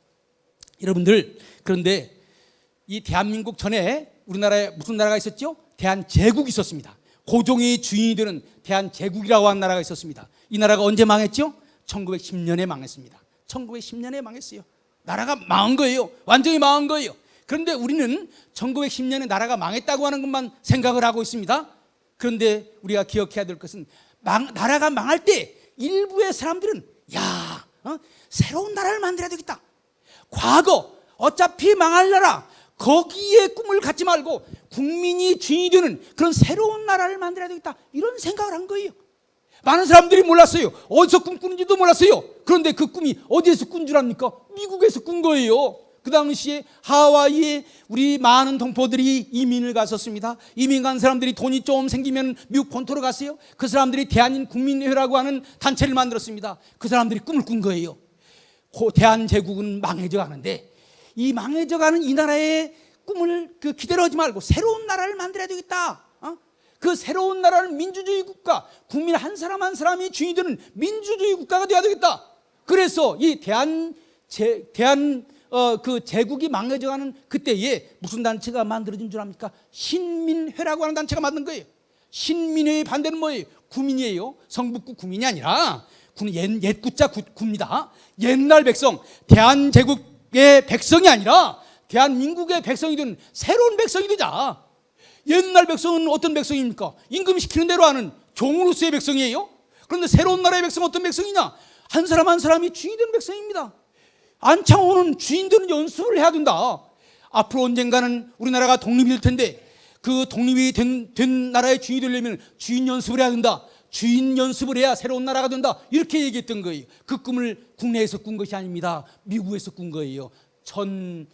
여러분들, 그런데 이 대한민국 전에 우리나라에 무슨 나라가 있었죠? 대한제국이 있었습니다. 고종이 주인이 되는 대한제국이라고 하는 나라가 있었습니다. 이 나라가 언제 망했죠? 1910년에 망했습니다. 1910년에 망했어요. 나라가 망한 거예요. 완전히 망한 거예요. 그런데 우리는 1910년에 나라가 망했다고 하는 것만 생각을 하고 있습니다. 그런데 우리가 기억해야 될 것은 나라가 망할 때 일부의 사람들은 새로운 나라를 만들어야 되겠다. 과거 어차피 망할 나라, 거기에 꿈을 갖지 말고 국민이 주인이 되는 그런 새로운 나라를 만들어야 되겠다, 이런 생각을 한 거예요. 많은 사람들이 몰랐어요. 어디서 꿈꾸는지도 몰랐어요. 그런데 그 꿈이 어디에서 꾼 줄 압니까? 미국에서 꾼 거예요. 그 당시에 하와이에 우리 많은 동포들이 이민을 갔었습니다. 이민 간 사람들이 돈이 좀 생기면 미국 본토로 갔어요. 그 사람들이 대한인 국민회라고 하는 단체를 만들었습니다. 그 사람들이 꿈을 꾼 거예요. 대한제국은 망해져 가는데 이 망해져 가는 이 나라의 꿈을 기대로 하지 말고 새로운 나라를 만들어야 되겠다. 그 새로운 나라는 민주주의 국가, 국민 한 사람 한 사람이 주인이 되는 민주주의 국가가 되어야 되겠다. 그래서 이 그 제국이 망해져가는 그때에 무슨 단체가 만들어진 줄 압니까? 신민회라고 하는 단체가 만든 거예요. 신민회의 반대는 뭐예요? 구민이에요. 성북구 구민이 아니라 옛 구자 구입니다. 옛날 백성, 대한제국의 백성이 아니라 대한민국의 백성이 되는 새로운 백성이 되자. 옛날 백성은 어떤 백성입니까? 임금 시키는 대로 하는 종으로서의 백성이에요. 그런데 새로운 나라의 백성은 어떤 백성이냐? 한 사람 한 사람이 주인이 되는 백성입니다. 안창호는 주인 되는 연습을 해야 된다. 앞으로 언젠가는 우리나라가 독립이 될 텐데 그 독립이 된 나라의 주인이 되려면 주인 연습을 해야 된다. 주인 연습을 해야 새로운 나라가 된다. 이렇게 얘기했던 거예요. 그 꿈을 국내에서 꾼 것이 아닙니다. 미국에서 꾼 거예요. 1909년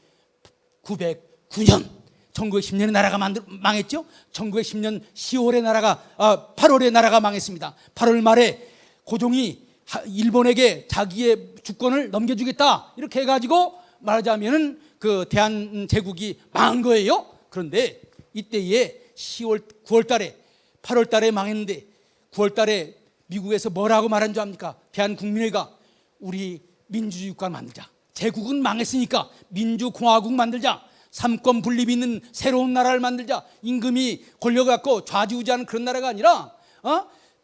1910년에 나라가 망했죠. 1910년 10월에 8월에 나라가 망했습니다. 8월 말에 고종이 일본에게 자기의 주권을 넘겨주겠다, 이렇게 해가지고 말하자면은 그 대한제국이 망한 거예요. 그런데 이때에 9월 달에 8월 달에 망했는데 9월 달에 미국에서 뭐라고 말한 줄 압니까? 대한국민회가 우리 민주주의 국가 만들자. 제국은 망했으니까 민주공화국 만들자. 삼권 분립이 있는 새로운 나라를 만들자. 임금이 권력을 갖고 좌지우지하는 그런 나라가 아니라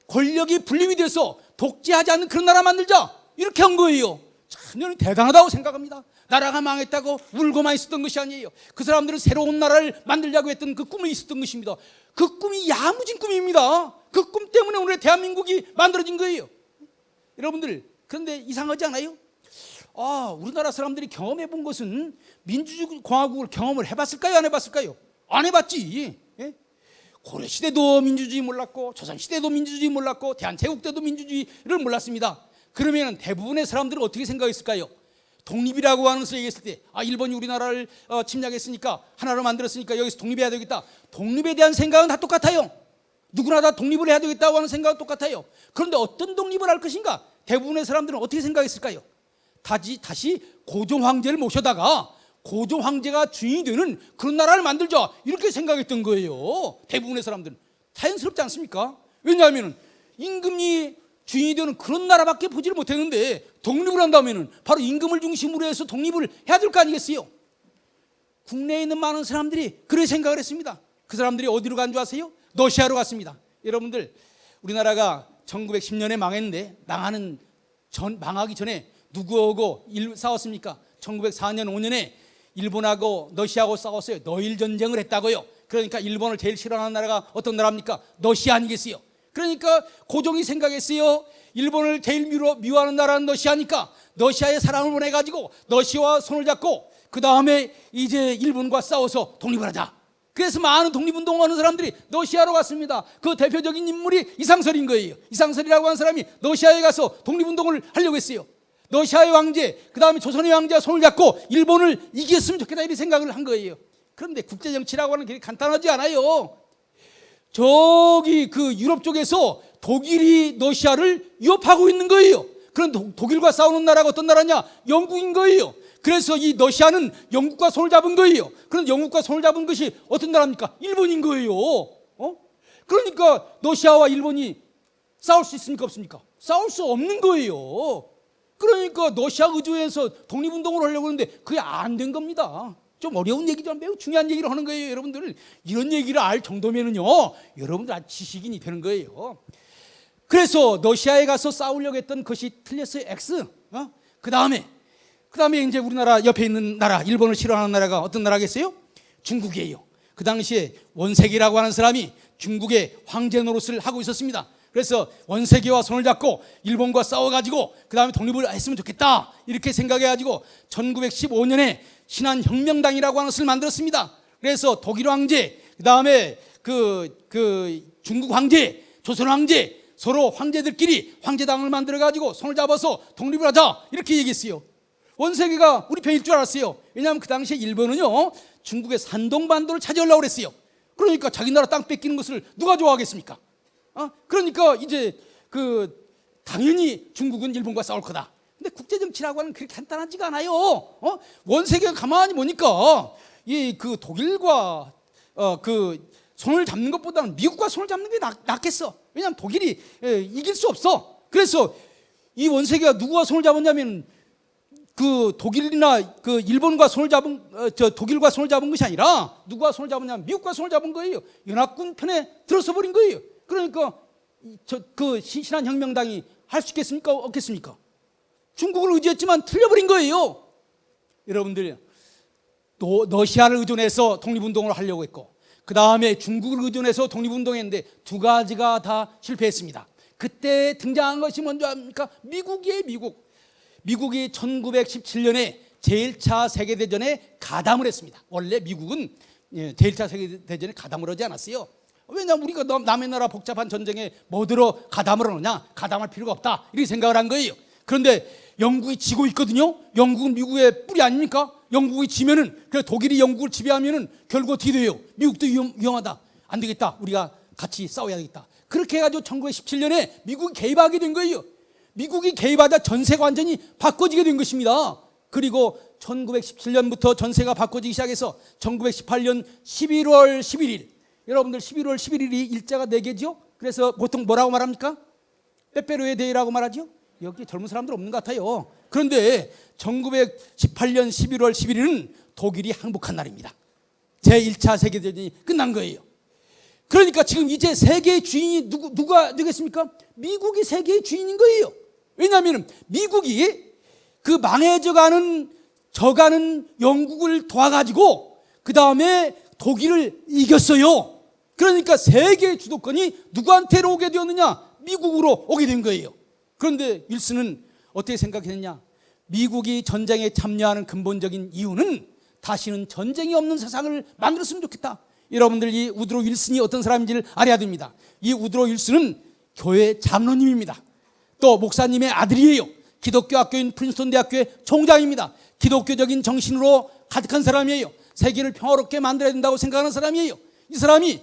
권력이 분립이 돼서 독재하지 않는 그런 나라 만들자, 이렇게 한 거예요. 참 대단하다고 생각합니다. 나라가 망했다고 울고만 있었던 것이 아니에요. 그 사람들은 새로운 나라를 만들자고 했던 그 꿈이 있었던 것입니다. 그 꿈이 야무진 꿈입니다. 그 꿈 때문에 오늘 대한민국이 만들어진 거예요. 여러분들, 그런데 이상하지 않아요? 우리나라 사람들이 경험해 본 것은 민주주의 공화국을 경험을 해봤을까요? 안 해봤을까요? 안 해봤지. 예? 고려시대도 민주주의 몰랐고 조선시대도 민주주의 몰랐고 대한제국 때도 민주주의를 몰랐습니다. 그러면 대부분의 사람들은 어떻게 생각했을까요? 독립이라고 하는 것을 얘기했을 때 일본이 우리나라를 침략했으니까 하나로 만들었으니까 여기서 독립해야 되겠다. 독립에 대한 생각은 다 똑같아요. 누구나 다 독립을 해야 되겠다고 하는 생각은 똑같아요. 그런데 어떤 독립을 할 것인가? 대부분의 사람들은 어떻게 생각했을까요? 다시 고종 황제를 모셔다가 고종 황제가 주인이 되는 그런 나라를 만들자 이렇게 생각했던 거예요. 대부분의 사람들은. 자연스럽지 않습니까? 왜냐하면 임금이 주인이 되는 그런 나라밖에 보지를 못했는데 독립을 한다면 바로 임금을 중심으로 해서 독립을 해야 될 거 아니겠어요? 국내에 있는 많은 사람들이 그렇게 생각을 했습니다. 그 사람들이 어디로 간 줄 아세요? 러시아로 갔습니다. 여러분들, 우리나라가 1910년에 망했는데 망하기 전에 누구하고 싸웠습니까? 1904년 5년에 일본하고 러시아하고 싸웠어요. 너일 전쟁을 했다고요. 그러니까 일본을 제일 싫어하는 나라가 어떤 나라입니까? 러시아 아니겠어요? 그러니까 고종이 생각했어요. 일본을 제일 미워하는 나라는 러시아니까 러시아에 사람을 보내가지고 러시아와 손을 잡고 그 다음에 이제 일본과 싸워서 독립을 하자. 그래서 많은 독립운동하는 사람들이 러시아로 갔습니다. 그 대표적인 인물이 이상설인 거예요. 이상설이라고 하는 사람이 러시아에 가서 독립운동을 하려고 했어요. 러시아의 황제, 그 다음에 조선의 황제가 손을 잡고 일본을 이겼으면 좋겠다 이런 생각을 한 거예요. 그런데 국제정치라고 하는 게 간단하지 않아요. 저기 그 유럽 쪽에서 독일이 러시아를 위협하고 있는 거예요. 그런 독일과 싸우는 나라가 어떤 나라냐? 영국인 거예요. 그래서 이 러시아는 영국과 손을 잡은 거예요. 그런데 영국과 손을 잡은 것이 어떤 나라입니까? 일본인 거예요. 그러니까 러시아와 일본이 싸울 수 있습니까? 없습니까? 싸울 수 없는 거예요. 그러니까 러시아 의주에서 독립운동을 하려고 하는데 그게 안 된 겁니다. 좀 어려운 얘기지만 매우 중요한 얘기를 하는 거예요. 여러분들 이런 얘기를 알 정도면은요, 여러분들 아주 지식인이 되는 거예요. 그래서 러시아에 가서 싸우려고 했던 것이 틀렸어요. X. 그 다음에 이제 우리나라 옆에 있는 나라, 일본을 싫어하는 나라가 어떤 나라겠어요? 중국이에요. 그 당시에 원세계라고 하는 사람이 중국의 황제 노릇을 하고 있었습니다. 그래서 원세계와 손을 잡고 일본과 싸워가지고 그 다음에 독립을 했으면 좋겠다 이렇게 생각해가지고 1915년에 신한혁명당이라고 하는 것을 만들었습니다. 그래서 독일 황제, 그 다음에 그 중국 황제, 조선 황제 서로 황제들끼리 황제당을 만들어가지고 손을 잡아서 독립을 하자 이렇게 얘기했어요. 원세계가 우리 편일 줄 알았어요. 왜냐하면 그 당시에 일본은요 중국의 산동반도를 차지하려고 그랬어요. 그러니까 자기 나라 땅 뺏기는 것을 누가 좋아하겠습니까? 그러니까 이제 당연히 중국은 일본과 싸울 거다. 근데 국제정치라고 하는 그렇게 간단하지가 않아요. 원세계가 가만히 보니까 그 독일과 손을 잡는 것보다는 미국과 손을 잡는 게 낫겠어. 왜냐하면 독일이 이길 수 없어. 그래서 이 원세계가 누구와 손을 잡았냐면 그 독일이나 그 일본과 손을 잡은 독일과 손을 잡은 것이 아니라 누구와 손을 잡았냐면 미국과 손을 잡은 거예요. 연합군 편에 들어서 버린 거예요. 그러니까 그 신한혁명당이 할 수 있겠습니까? 없겠습니까? 중국을 의지했지만 틀려버린 거예요. 여러분들 러시아를 의존해서 독립운동을 하려고 했고 그 다음에 중국을 의존해서 독립운동했는데 두 가지가 다 실패했습니다. 그때 등장한 것이 뭔지 압니까? 미국이에요. 미국이 1917년에 제1차 세계대전에 가담을 했습니다. 원래 미국은 제1차 세계대전에 가담을 하지 않았어요. 왜냐하면 우리가 남의 나라 복잡한 전쟁에 뭐들어 가담을 하느냐? 가담할 필요가 없다 이렇게 생각을 한 거예요. 그런데 영국이 지고 있거든요. 영국은 미국의 뿌리 아닙니까? 영국이 지면은 독일이 영국을 지배하면은 결국 어떻게 돼요? 미국도 위험하다. 안 되겠다. 우리가 같이 싸워야 되겠다. 그렇게 해가지고 1917년에 미국이 개입하게 된 거예요. 미국이 개입하자 전세가 완전히 바꿔지게 된 것입니다. 그리고 1917년부터 전세가 바꿔지기 시작해서 1918년 11월 11일 여러분들 11월 11일이 일자가 4개죠? 그래서 보통 뭐라고 말합니까? 빼빼로의 데이라고 말하죠? 여기 젊은 사람들 없는 것 같아요. 그런데 1918년 11월 11일은 독일이 항복한 날입니다. 제1차 세계대전이 끝난 거예요. 그러니까 지금 이제 세계의 주인이 누가 되겠습니까? 미국이 세계의 주인인 거예요. 왜냐하면 미국이 그 망해져가는 영국을 도와가지고 그 다음에 독일을 이겼어요. 그러니까 세계의 주도권이 누구한테로 오게 되었느냐? 미국으로 오게 된 거예요. 그런데 윌슨은 어떻게 생각했느냐? 미국이 전쟁에 참여하는 근본적인 이유는 다시는 전쟁이 없는 세상을 만들었으면 좋겠다. 여러분들 이 우드로 윌슨이 어떤 사람인지를 알아야 됩니다. 이 우드로 윌슨은 교회 장로님입니다. 또 목사님의 아들이에요. 기독교 학교인 프린스턴 대학교의 총장입니다. 기독교적인 정신으로 가득한 사람이에요. 세계를 평화롭게 만들어야 된다고 생각하는 사람이에요. 이 사람이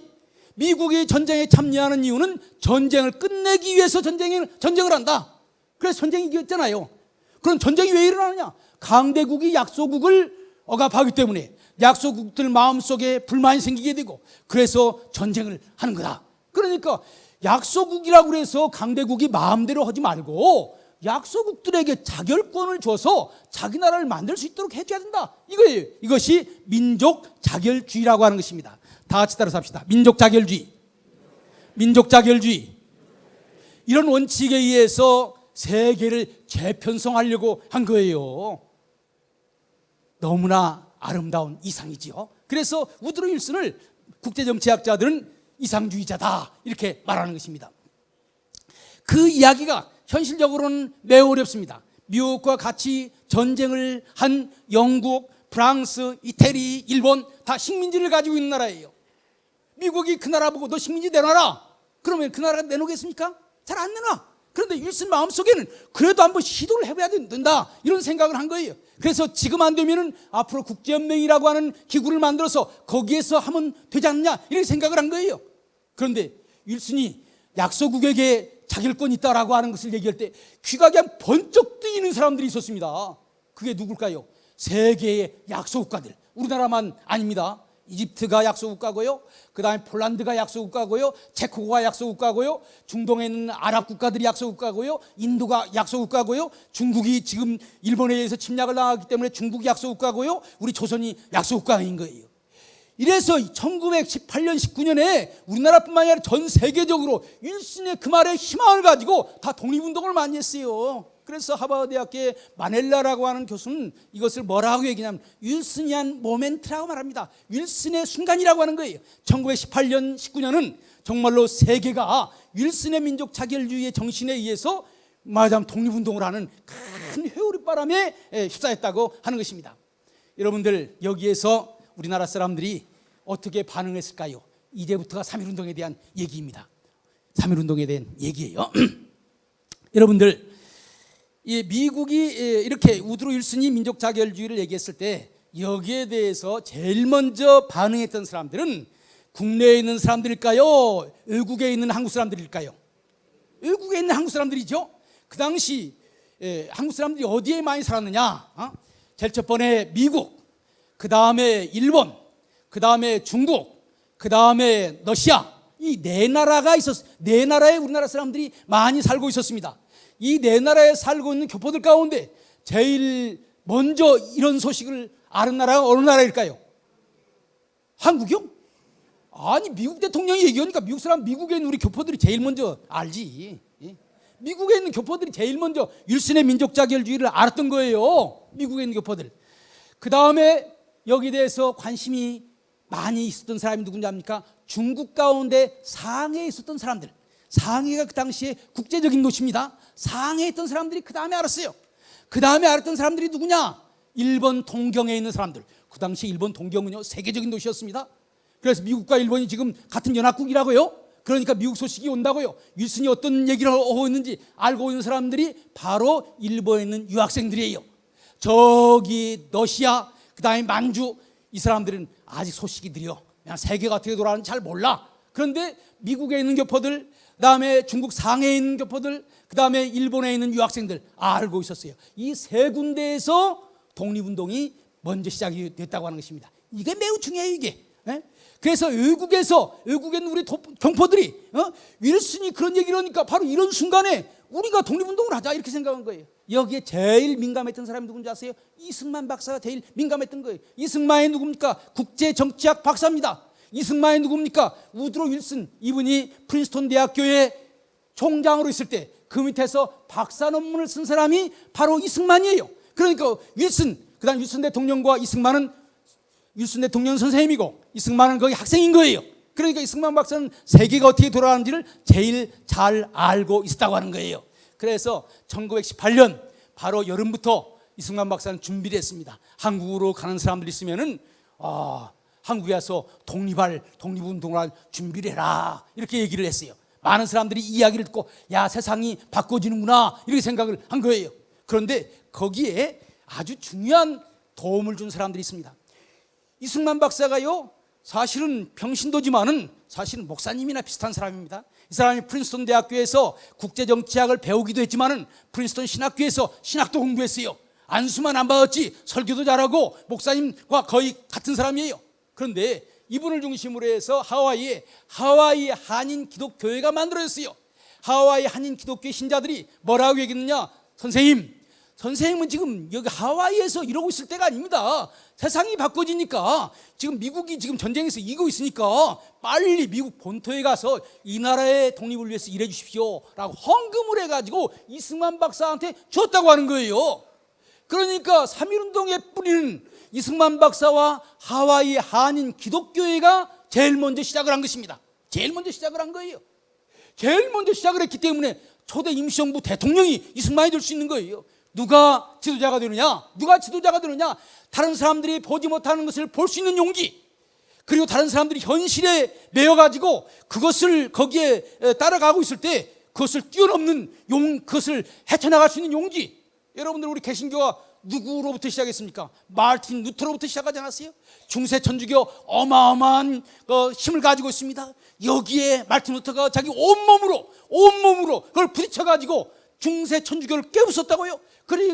미국이 전쟁에 참여하는 이유는 전쟁을 끝내기 위해서 전쟁을 한다. 그래서 전쟁이 이겼잖아요. 그럼 전쟁이 왜 일어나느냐? 강대국이 약소국을 억압하기 때문에 약소국들 마음속에 불만이 생기게 되고, 그래서 전쟁을 하는 거다. 그러니까 약소국이라고 해서 강대국이 마음대로 하지 말고 약소국들에게 자결권을 줘서 자기 나라를 만들 수 있도록 해줘야 된다, 이거예요. 이것이 민족 자결주의라고 하는 것입니다. 다 같이 따라서 합시다. 민족 자결주의. 민족 자결주의. 이런 원칙에 의해서 세계를 재편성하려고 한 거예요. 너무나 아름다운 이상이지요. 그래서 우드로 윌슨을 국제정치학자들은 이상주의자다, 이렇게 말하는 것입니다. 그 이야기가 현실적으로는 매우 어렵습니다. 미국과 같이 전쟁을 한 영국, 프랑스, 이태리, 일본 다 식민지를 가지고 있는 나라예요. 미국이 그 나라 보고 너 식민지 내놔라, 그러면 그 나라가 내놓겠습니까? 잘 안 내놔. 그런데 윌슨 마음속에는 그래도 한번 시도를 해봐야 된다, 이런 생각을 한 거예요. 그래서 지금 안 되면은 앞으로 국제연맹이라고 하는 기구를 만들어서 거기에서 하면 되지 않느냐, 이런 생각을 한 거예요. 그런데 윌슨이 약소국에게 자결권이 있다라고 하는 것을 얘기할 때 귀가 그냥 번쩍 뜨이는 사람들이 있었습니다. 그게 누굴까요? 세계의 약소국가들. 우리나라만 아닙니다. 이집트가 약소국가고요, 그 다음에 폴란드가 약소국가고요, 체코가 약소국가고요, 중동에 있는 아랍 국가들이 약소국가고요, 인도가 약소국가고요, 중국이 지금 일본에 의해서 침략을 당하기 때문에 중국이 약소국가고요, 우리 조선이 약소국가인 거예요. 이래서 1918년 19년에 우리나라뿐만 아니라 전 세계적으로 윌슨의 그 말에 희망을 가지고 다 독립운동을 많이 했어요. 그래서 하버드 대학교의 마넬라라고 하는 교수는 이것을 뭐라고 얘기냐면 윌슨이한 모멘트라고 말합니다. 윌슨의 순간이라고 하는 거예요. 1918년 19년은 정말로 세계가 윌슨의 민족 자결주의의 정신에 의해서 말하자면 독립운동을 하는 큰 회오리바람에 휩싸였다고 하는 것입니다. 여러분들, 여기에서 우리나라 사람들이 어떻게 반응했을까요? 이제부터가 3.1운동에 대한 얘기입니다. 3.1운동에 대한 얘기예요. 여러분들, 이 미국이 이렇게 우드로 윌슨이 민족 자결주의를 얘기했을 때 여기에 대해서 제일 먼저 반응했던 사람들은 국내에 있는 사람들일까요? 외국에 있는 한국 사람들일까요? 외국에 있는 한국 사람들이죠. 그 당시 한국 사람들이 어디에 많이 살았느냐? 제일 첫 번에 미국, 그 다음에 일본, 그 다음에 중국, 그 다음에 러시아, 이 네 나라가 있었어요. 네 나라에 우리나라 사람들이 많이 살고 있었습니다. 이 네 나라에 살고 있는 교포들 가운데 제일 먼저 이런 소식을 아는 나라가 어느 나라일까요? 한국이요? 아니, 미국 대통령이 얘기하니까 미국 사람, 미국에 있는 우리 교포들이 제일 먼저 알지. 미국에 있는 교포들이 제일 먼저 윌슨의 민족 자결주의를 알았던 거예요. 미국에 있는 교포들. 그 다음에 여기에 대해서 관심이 많이 있었던 사람이 누군지 압니까? 중국 가운데 상해에 있었던 사람들. 상해가 그 당시에 국제적인 도시입니다. 상해에 있던 사람들이 그 다음에 알았어요. 그 다음에 알았던 사람들이 누구냐? 일본 동경에 있는 사람들. 그 당시 일본 동경은요, 세계적인 도시였습니다. 그래서 미국과 일본이 지금 같은 연합국이라고요. 그러니까 미국 소식이 온다고요. 윌슨이 어떤 얘기를 하고 있는지 알고 있는 사람들이 바로 일본에 있는 유학생들이에요. 저기 러시아, 그 다음에 만주, 이 사람들은 아직 소식이 느려. 그냥 세계가 어떻게 돌아가는지 잘 몰라. 그런데 미국에 있는 교포들, 그 다음에 중국 상해에 있는 교포들, 그 다음에 일본에 있는 유학생들 알고 있었어요. 이 세 군데에서 독립운동이 먼저 시작이 됐다고 하는 것입니다. 이게 매우 중요해요, 이게. 그래서 외국에 있는 우리 경포들이 윌슨이 그런 얘기를 하니까 바로 이런 순간에 우리가 독립운동을 하자, 이렇게 생각한 거예요. 여기에 제일 민감했던 사람이 누군지 아세요? 이승만 박사가 제일 민감했던 거예요. 이승만이 누굽니까? 국제정치학 박사입니다. 이승만이 누굽니까? 우드로 윌슨. 이분이 프린스턴 대학교의 총장으로 있을 때 그 밑에서 박사 논문을 쓴 사람이 바로 이승만이에요. 그러니까 윌슨, 그 다음 윌슨 대통령과 이승만은 윌슨 대통령 선생님이고 이승만은 거기 학생인 거예요. 그러니까 이승만 박사는 세계가 어떻게 돌아가는지를 제일 잘 알고 있었다고 하는 거예요. 그래서 1918년 바로 여름부터 이승만 박사는 준비를 했습니다. 한국으로 가는 사람들이 있으면은 한국에 와서 독립운동을 할 준비를 해라, 이렇게 얘기를 했어요. 많은 사람들이 이 이야기를 듣고 야, 세상이 바꿔지는구나, 이렇게 생각을 한 거예요. 그런데 거기에 아주 중요한 도움을 준 사람들이 있습니다. 이승만 박사가요, 사실은 평신도지만은 사실은 목사님이나 비슷한 사람입니다. 이 사람이 프린스턴 대학교에서 국제정치학을 배우기도 했지만은 프린스턴 신학교에서 신학도 공부했어요. 안수만 안 받았지 설교도 잘하고 목사님과 거의 같은 사람이에요. 그런데 이분을 중심으로 해서 하와이 한인 기독교회가 만들어졌어요. 하와이 한인 기독교 신자들이 뭐라고 얘기했느냐? 선생님은 지금 여기 하와이에서 이러고 있을 때가 아닙니다. 세상이 바꿔지니까 지금 미국이 지금 전쟁에서 이기고 있으니까 빨리 미국 본토에 가서 이 나라의 독립을 위해서 일해 주십시오 라고 헌금을 해가지고 이승만 박사한테 줬다고 하는 거예요. 그러니까 3.1운동의 뿌리는 이승만 박사와 하와이 한인 기독교회가 제일 먼저 시작을 한 것입니다. 제일 먼저 시작을 한 거예요. 제일 먼저 시작을 했기 때문에 초대 임시정부 대통령이 이승만이 될 수 있는 거예요. 누가 지도자가 되느냐? 다른 사람들이 보지 못하는 것을 볼 수 있는 용기, 그리고 다른 사람들이 현실에 매여가지고 그것을 거기에 따라가고 있을 때 그것을 뛰어넘는 그것을 헤쳐나갈 수 있는 용기. 여러분들, 우리 개신교가 누구로부터 시작했습니까? 마르틴 루터로부터 시작하지 않았어요? 중세 천주교 어마어마한 힘을 가지고 있습니다. 여기에 마르틴 루터가 자기 온몸으로 그걸 부딪혀가지고 중세 천주교를 깨부쉈다고요.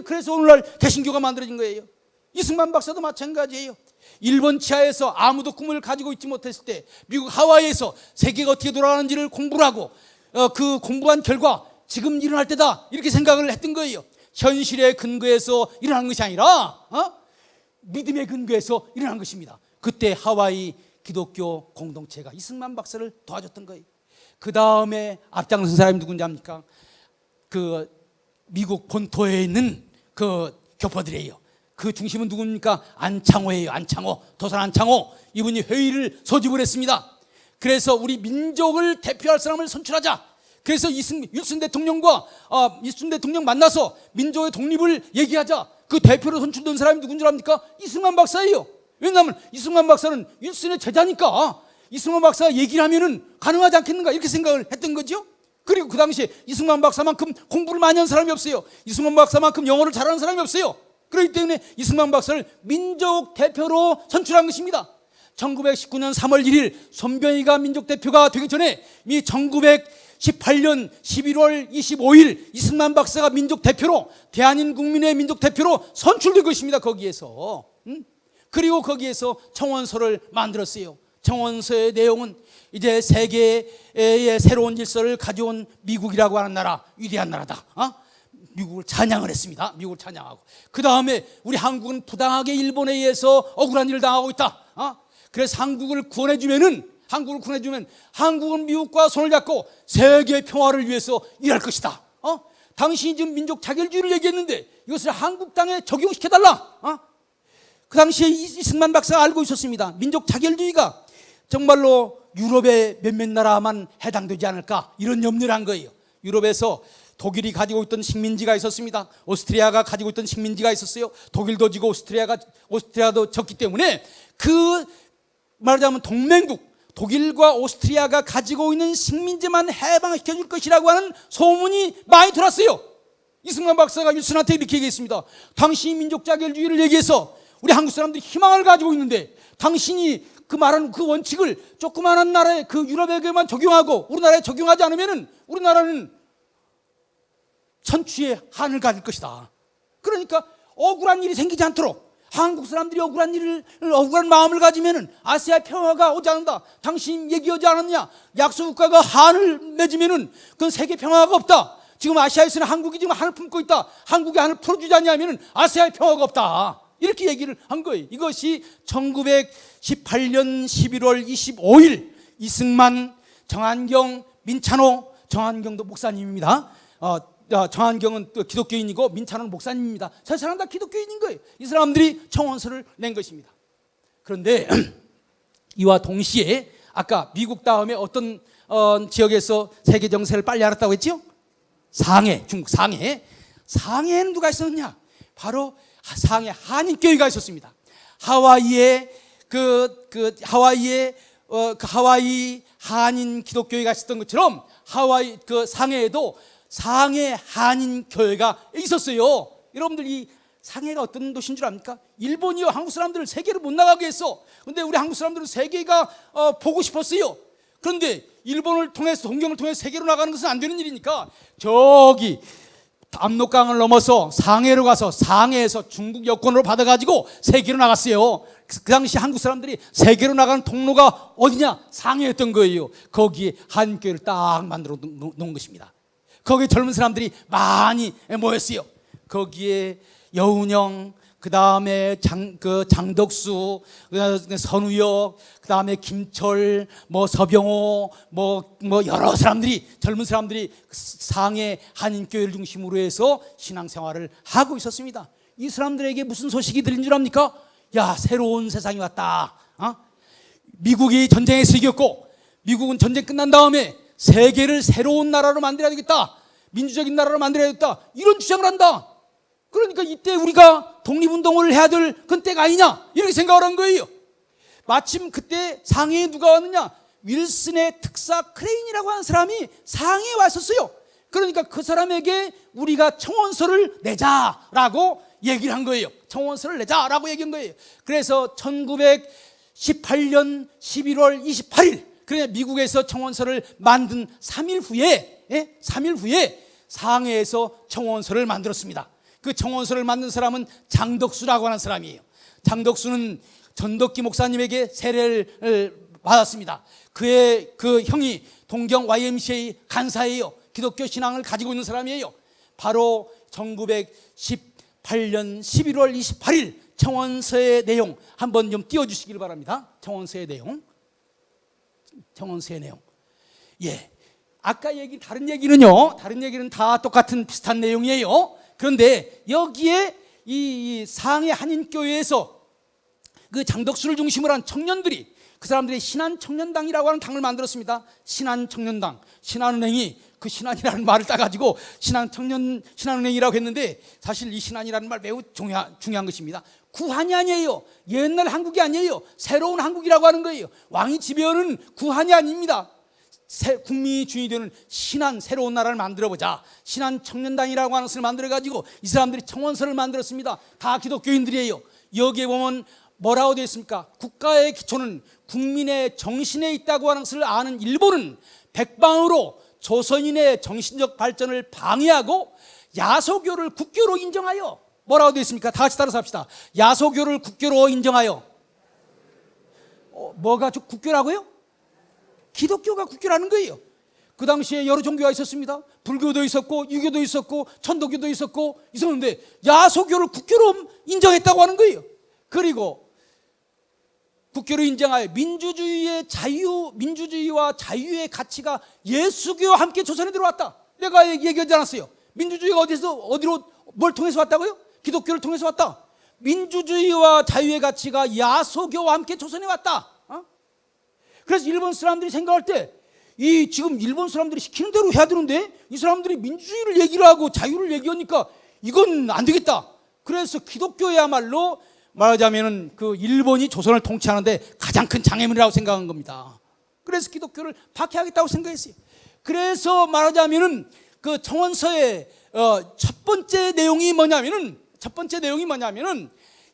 그래서 오늘날 개신교가 만들어진 거예요. 이승만 박사도 마찬가지예요. 일본 치하에서 아무도 꿈을 가지고 있지 못했을 때 미국 하와이에서 세계가 어떻게 돌아가는지를 공부를 하고 그 공부한 결과 지금 일어날 때다 이렇게 생각을 했던 거예요. 현실의 근거에서 일어난 것이 아니라 믿음의 근거에서 일어난 것입니다. 그때 하와이 기독교 공동체가 이승만 박사를 도와줬던 거예요. 그 다음에 앞장선 사람이 누군지 압니까? 그 미국 본토에 있는 그 교포들이에요. 그 중심은 누굽니까? 안창호예요. 도산 안창호. 이분이 회의를 소집을 했습니다. 그래서 우리 민족을 대표할 사람을 선출하자. 그래서 윌슨 대통령 만나서 민족의 독립을 얘기하자. 그 대표로 선출된 사람이 누군지 압니까? 이승만 박사예요. 왜냐하면 이승만 박사는 윌슨의 제자니까 이승만 박사가 얘기를 하면은 가능하지 않겠는가 이렇게 생각을 했던 거죠. 그리고 그 당시에 이승만 박사만큼 공부를 많이 한 사람이 없어요. 이승만 박사만큼 영어를 잘하는 사람이 없어요. 그렇기 때문에 이승만 박사를 민족 대표로 선출한 것입니다. 1919년 3월 1일 손병희가 민족 대표가 되기 전에 이미 1918년 11월 25일 이승만 박사가 민족 대표로, 대한민 국민의 민족 대표로 선출된 것입니다. 거기에서 그리고 거기에서 청원서를 만들었어요. 청원서의 내용은 이제 세계의 새로운 질서를 가져온 미국이라고 하는 나라, 위대한 나라다. 미국을 찬양을 했습니다. 미국을 찬양하고, 그 다음에 우리 한국은 부당하게 일본에 의해서 억울한 일을 당하고 있다. 그래서 한국을 구원해주면 한국은 미국과 손을 잡고 세계 평화를 위해서 일할 것이다. 당신이 지금 민족 자결주의를 얘기했는데 이것을 한국 땅에 적용시켜달라. 그 당시에 이승만 박사가 알고 있었습니다. 민족 자결주의가 정말로 유럽의 몇몇 나라만 해당되지 않을까, 이런 염려를 한 거예요. 유럽에서 독일이 가지고 있던 식민지가 있었습니다. 오스트리아가 가지고 있던 식민지가 있었어요. 독일도 지고 오스트리아도 졌기 때문에 그 말하자면 동맹국, 독일과 오스트리아가 가지고 있는 식민지만 해방시켜 줄 것이라고 하는 소문이 많이 돌았어요. 이승만 박사가 윌슨한테 이렇게 얘기했습니다. 당신이 민족 자결주의를 얘기해서 우리 한국 사람들이 희망을 가지고 있는데 당신이 그 말하는 그 원칙을 조그마한 나라에, 그 유럽에게만 적용하고 우리나라에 적용하지 않으면 우리나라는 천추의 한을 가질 것이다. 그러니까 억울한 일이 생기지 않도록 한국 사람들이 억울한 마음을 가지면은 아시아 평화가 오지 않는다. 당신 얘기하지 않았냐? 약소국가가 한을 맺으면은 그건 세계 평화가 없다. 지금 아시아에서는 한국이 지금 한을 품고 있다. 한국이 한을 풀어주지 않냐면은 아시아의 평화가 없다. 이렇게 얘기를 한 거예요. 이것이 1918년 11월 25일 이승만, 정한경, 민찬호, 정한경도 목사님입니다. 정한경은 또 기독교인이고 민찬호는 목사님입니다. 세 사람 다 기독교인인 거예요. 이 사람들이 청원서를 낸 것입니다. 그런데 이와 동시에 아까 미국 다음에 어떤 지역에서 세계 정세를 빨리 알았다고 했죠? 중국 상해에는 누가 있었느냐? 바로 상해 한인교회가 있었습니다. 하와이에 하와이 한인 기독교회가 있었던 것처럼 상해에도 상해 한인 교회가 있었어요. 여러분들 이 상해가 어떤 도시인 줄 압니까? 일본이요 한국 사람들을 세계로 못 나가게 했어. 근데 우리 한국 사람들은 세계가 보고 싶었어요. 그런데 일본을 통해서 동경을 통해서 세계로 나가는 것은 안 되는 일이니까 저기 압록강을 넘어서 상해로 가서 상해에서 중국 여권으로 받아가지고 세계로 나갔어요. 그 당시 한국 사람들이 세계로 나가는 통로가 어디냐? 상해였던 거예요. 거기에 한교회를 딱 만들어 놓은 것입니다. 거기에 젊은 사람들이 많이 모였어요. 거기에 여운형, 그 다음에 장덕수, 선우혁, 그 다음에 김철, 서병호, 여러 사람들이, 젊은 사람들이 상해 한인교회를 중심으로 해서 신앙생활을 하고 있었습니다. 이 사람들에게 무슨 소식이 들린 줄 압니까? 야, 새로운 세상이 왔다. 미국이 전쟁에서 이겼고, 미국은 전쟁 끝난 다음에 세계를 새로운 나라로 만들어야 되겠다. 민주적인 나라로 만들어야 되겠다. 이런 주장을 한다. 그러니까 이때 우리가 독립운동을 해야 될 그런 때가 아니냐 이렇게 생각을 한 거예요. 마침 그때 상해에 누가 왔느냐? 윌슨의 특사 크레인이라고 하는 사람이 상해에 왔었어요. 그러니까 그 사람에게 우리가 청원서를 내자라고 얘기를 한 거예요. 청원서를 내자라고 얘기한 거예요. 그래서 1918년 11월 28일 그러니까 미국에서 청원서를 만든 3일 후에 상해에서 청원서를 만들었습니다. 그 청원서를 만든 사람은 장덕수라고 하는 사람이에요. 장덕수는 전덕기 목사님에게 세례를 받았습니다. 그의 그 형이 동경 YMCA 간사예요. 기독교 신앙을 가지고 있는 사람이에요. 바로 1918년 11월 28일 청원서의 내용 한번 좀 띄워주시길 바랍니다. 청원서의 내용. 예, 아까 다른 얘기는 다 똑같은 비슷한 내용이에요. 그런데 여기에 이 상해 한인교회에서 그 장덕수를 중심으로 한 청년들이 그 사람들이 신한청년당이라고 하는 당을 만들었습니다. 신한청년당, 신한은행이 그 신한이라는 말을 따가지고 신한은행이라고 했는데 사실 이 신한이라는 말 매우 중요한 것입니다. 구한이 아니에요. 옛날 한국이 아니에요. 새로운 한국이라고 하는 거예요. 왕이 지배하는 구한이 아닙니다. 국민이 주인이 되는 신한 새로운 나라를 만들어보자. 신한청년당이라고 하는 것을 만들어가지고 이 사람들이 청원서를 만들었습니다. 다 기독교인들이에요. 여기에 보면 뭐라고 되어 있습니까? 국가의 기초는 국민의 정신에 있다고 하는 것을 아는 일본은 백방으로 조선인의 정신적 발전을 방해하고 야소교를 국교로 인정하여 뭐라고 되어 있습니까? 다 같이 따라서 합시다. 야소교를 국교로 인정하여 뭐가 국교라고요? 기독교가 국교라는 거예요. 그 당시에 여러 종교가 있었습니다. 불교도 있었고 유교도 있었고 천도교도 있었는데 야소교를 국교로 인정했다고 하는 거예요. 그리고 국교로 인정하여 민주주의와 자유의 가치가 예수교와 함께 조선에 들어왔다. 내가 얘기하지 않았어요. 민주주의가 어디로 뭘 통해서 왔다고요? 기독교를 통해서 왔다. 민주주의와 자유의 가치가 야소교와 함께 조선에 왔다. 그래서 일본 사람들이 생각할 때 지금 일본 사람들이 시키는 대로 해야 되는데 이 사람들이 민주주의를 얘기를 하고 자유를 얘기하니까 이건 안 되겠다. 그래서 기독교야말로 말하자면은 그 일본이 조선을 통치하는데 가장 큰 장애물이라고 생각한 겁니다. 그래서 기독교를 박해하겠다고 생각했어요. 그래서 말하자면은 그 청원서의 첫 번째 내용이 뭐냐면은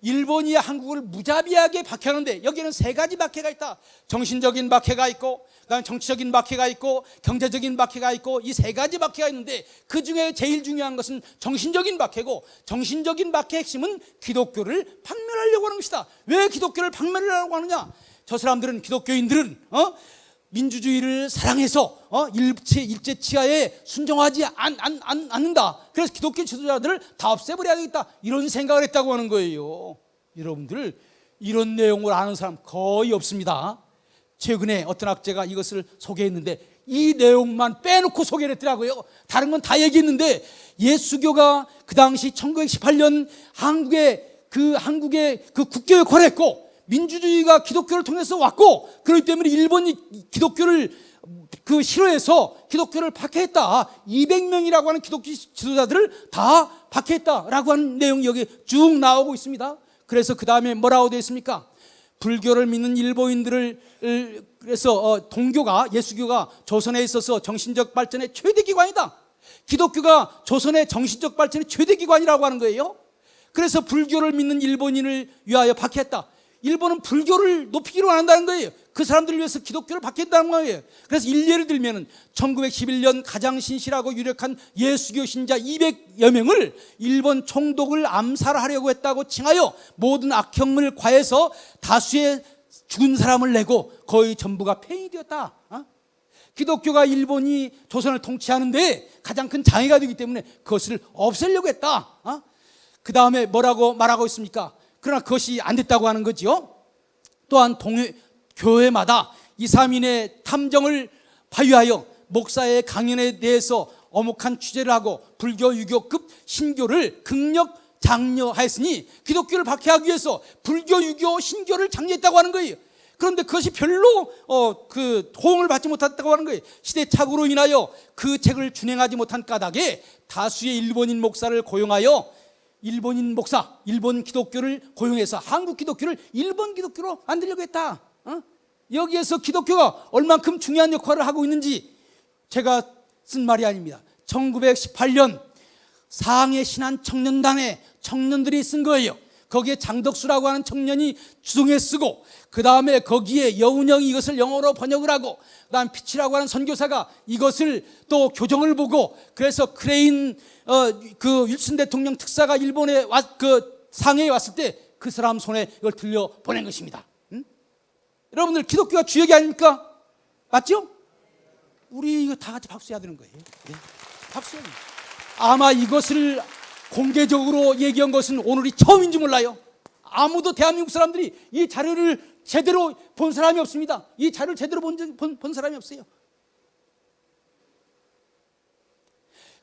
일본이 한국을 무자비하게 박해하는데 여기에는 세 가지 박해가 있다. 정신적인 박해가 있고 그다음에 정치적인 박해가 있고 경제적인 박해가 있고 이 세 가지 박해가 있는데 그 중에 제일 중요한 것은 정신적인 박해고 정신적인 박해의 핵심은 기독교를 박멸하려고 하는 것이다. 왜 기독교를 박멸하려고 하느냐? 저 사람들은 기독교인들은 민주주의를 사랑해서 일제 치하에 순종하지 않는다. 그래서 기독교 지도자들을 다 없애버려야 되겠다. 이런 생각을 했다고 하는 거예요. 여러분들 이런 내용을 아는 사람 거의 없습니다. 최근에 어떤 학자가 이것을 소개했는데 이 내용만 빼놓고 소개를 했더라고요. 다른 건 다 얘기했는데 예수교가 그 당시 1918년 한국의 그 국교에 관했고 민주주의가 기독교를 통해서 왔고 그렇기 때문에 일본이 기독교를 싫어해서 기독교를 박해했다. 200명이라고 하는 기독교 지도자들을 다 박해했다라고 하는 내용이 여기 쭉 나오고 있습니다. 그래서 그 다음에 뭐라고 되어 있습니까? 불교를 믿는 일본인들을 그래서 예수교가 조선에 있어서 정신적 발전의 최대 기관이다. 기독교가 조선의 정신적 발전의 최대 기관이라고 하는 거예요. 그래서 불교를 믿는 일본인을 위하여 박해했다. 일본은 불교를 높이기로 한다는 거예요. 그 사람들을 위해서 기독교를 박해했다는 거예요. 그래서 일례를 들면 1911년 가장 신실하고 유력한 예수교 신자 200여 명을 일본 총독을 암살하려고 했다고 칭하여 모든 악행을 과해서 다수의 죽은 사람을 내고 거의 전부가 폐인이 되었다. 기독교가 일본이 조선을 통치하는데 가장 큰 장애가 되기 때문에 그것을 없애려고 했다. 그 다음에 뭐라고 말하고 있습니까? 그러나 그것이 안 됐다고 하는 거죠. 또한 교회마다 2, 3인의 탐정을 파유하여 목사의 강연에 대해서 어목한 취재를 하고 불교, 유교급 신교를 극력 장려하였으니 기독교를 박해하기 위해서 불교, 유교, 신교를 장려했다고 하는 거예요. 그런데 그것이 별로 호응을 받지 못했다고 하는 거예요. 시대착오로 인하여 그 책을 준행하지 못한 까닭에 다수의 일본인 목사를 고용하여 일본인 목사, 일본 기독교를 고용해서 한국 기독교를 일본 기독교로 만들려고 했다. 여기에서 기독교가 얼만큼 중요한 역할을 하고 있는지 제가 쓴 말이 아닙니다. 1918년 상해 신안 청년단의 청년들이 쓴 거예요. 거기에 장덕수라고 하는 청년이 주동에 쓰고, 그 다음에 거기에 여운형이 이것을 영어로 번역을 하고, 그 다음 피치라고 하는 선교사가 이것을 또 교정을 보고, 그래서 크레인 그 윌슨 대통령 특사가 일본에 상해에 왔을 때 그 사람 손에 이걸 들려 보낸 것입니다. 여러분들 기독교가 주역이 아닙니까? 맞죠? 우리 이거 다 같이 박수해야 되는 거예요. 네. 박수해야 됩니다. 아마 이것을 공개적으로 얘기한 것은 오늘이 처음인지 몰라요. 아무도 대한민국 사람들이 이 자료를 제대로 본 사람이 없습니다. 이 자료를 제대로 본 사람이 없어요.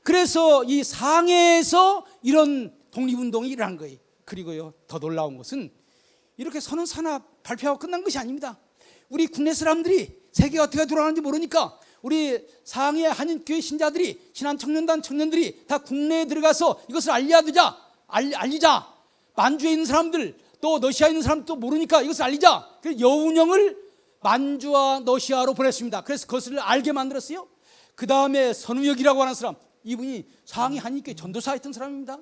그래서 이 상해에서 이런 독립운동이 일어난 거예요. 그리고요, 더 놀라운 것은 이렇게 선언 산업 발표하고 끝난 것이 아닙니다. 우리 국내 사람들이 세계가 어떻게 돌아가는지 모르니까 우리 상해 한인교회 신자들이, 신한청년단 청년들이 다 국내에 들어가서 이것을 알리자. 만주에 있는 사람들, 또 러시아에 있는 사람도 모르니까 이것을 알리자. 그래서 여운형을 만주와 러시아로 보냈습니다. 그래서 그것을 알게 만들었어요. 그 다음에 선우혁이라고 하는 사람, 이분이 상해 한인교회 전도사였던 사람입니다.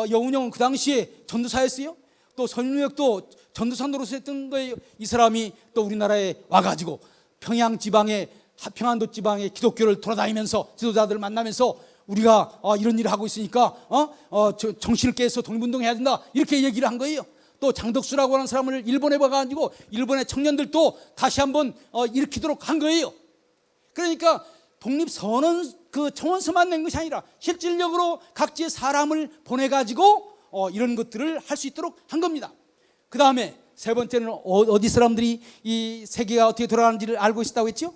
여운형은 그 당시에 전도사였어요. 또 선우혁도 전도사 노릇을 했던 거예요. 이 사람이 또 우리나라에 와가지고 평안도 지방의 기독교를 돌아다니면서 지도자들을 만나면서 우리가 이런 일을 하고 있으니까 정신을 깨서 독립운동 해야 된다, 이렇게 얘기를 한 거예요. 또 장덕수라고 하는 사람을 일본에 와가지고 일본의 청년들도 다시 한번 일으키도록 한 거예요. 그러니까 독립선언 청원서만 낸 것이 아니라 실질적으로 각지의 사람을 보내가지고 이런 것들을 할 수 있도록 한 겁니다. 그 다음에 세 번째는 어디 사람들이 이 세계가 어떻게 돌아가는지를 알고 있었다고 했죠?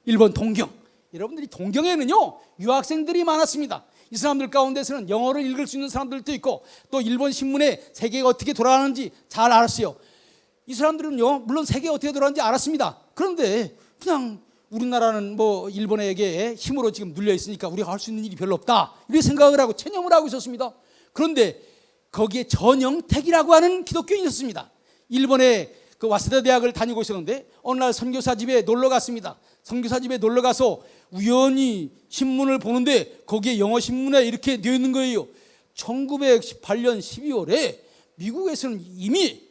일본 동경. 여러분들이 동경에는요 유학생들이 많았습니다. 이 사람들 가운데서는 영어를 읽을 수 있는 사람들도 있고, 또 일본 신문에 세계가 어떻게 돌아가는지 잘 알았어요. 이 사람들은요 물론 세계가 어떻게 돌아가는지 알았습니다. 그런데 그냥 우리나라는 일본에게 힘으로 지금 눌려 있으니까 우리가 할 수 있는 일이 별로 없다, 이렇게 생각을 하고 체념을 하고 있었습니다. 그런데 거기에 전영택이라고 하는 기독교인이 있었습니다. 일본의 그 와세다 대학을 다니고 있었는데 어느 날 선교사 집에 놀러 갔습니다. 선교사 집에 놀러 가서 우연히 신문을 보는데 거기에 영어 신문에 이렇게 되어 있는 거예요. 1918년 12월에 미국에서는 이미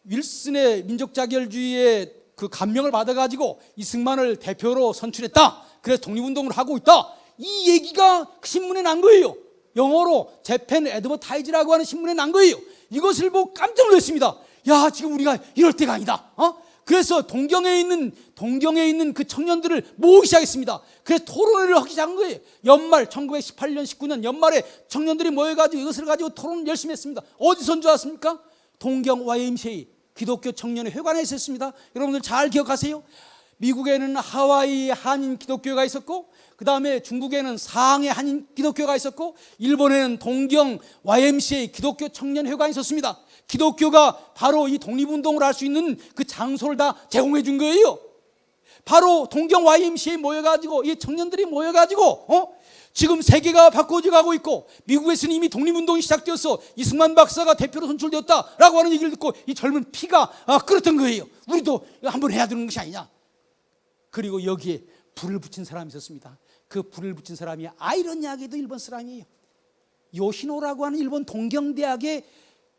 윌슨의 민족 자결주의의 그 감명을 받아가지고 이승만을 대표로 선출했다. 그래서 독립운동을 하고 있다. 이 얘기가 그 신문에 난 거예요. 영어로 재팬 애드버타이즈라고 하는 신문에 난 거예요. 이것을 보고 깜짝 놀랐습니다. 야, 지금 우리가 이럴 때가 아니다. 그래서 동경에 있는 그 청년들을 모으기 시작했습니다. 그래서 토론회를 하기 시작한 거예요. 연말 1918년 19년 연말에 청년들이 모여가지고 이것을 가지고 토론 열심히 했습니다. 어디선 줄 아십니까? 동경 YMCA 기독교 청년회 회관에 있었습니다. 여러분들 잘 기억하세요. 미국에는 하와이 한인 기독교가 있었고, 그 다음에 중국에는 상해 한인 기독교가 있었고, 일본에는 동경 YMCA 기독교 청년회관이 있었습니다. 기독교가 바로 이 독립운동을 할 수 있는 그 장소를 다 제공해 준 거예요. 바로 동경 YMCA에 모여가지고, 이 청년들이 모여가지고 지금 세계가 바꿔져 가고 있고, 미국에서는 이미 독립운동이 시작되어서 이승만 박사가 대표로 선출되었다라고 하는 얘기를 듣고 이 젊은 피가 끓었던 거예요. 우리도 한번 해야 되는 것이 아니냐. 그리고 여기에 불을 붙인 사람이 있었습니다. 그 불을 붙인 사람이 아이러니하게도 일본 사람이에요. 요시노라고 하는 일본 동경대학의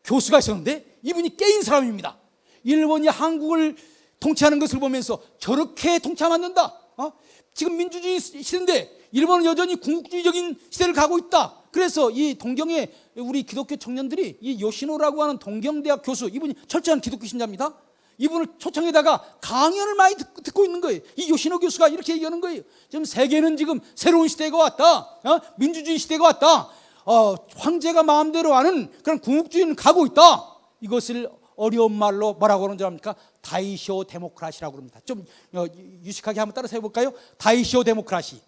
교수가 있었는데 이분이 깨인 사람입니다. 일본이 한국을 통치하는 것을 보면서 저렇게 통치하면 안 된다. 지금 민주주의 시대인데 일본은 여전히 군국주의적인 시대를 가고 있다. 그래서 이 동경의 우리 기독교 청년들이 이 요시노라고 하는 동경대학 교수, 이분이 철저한 기독교 신자입니다. 이분을 초청에다가 강연을 많이 듣고 있는 거예요. 이 요시노 교수가 이렇게 얘기하는 거예요. 지금 세계는 지금 새로운 시대가 왔다. 민주주의 시대가 왔다. 황제가 마음대로 하는 그런 군국주의는 가고 있다. 이것을 어려운 말로 뭐라고 하는 줄 압니까? 다이쇼 데모크라시라고 그럽니다. 좀 유식하게 한번 따라서 해볼까요? 다이쇼 데모크라시.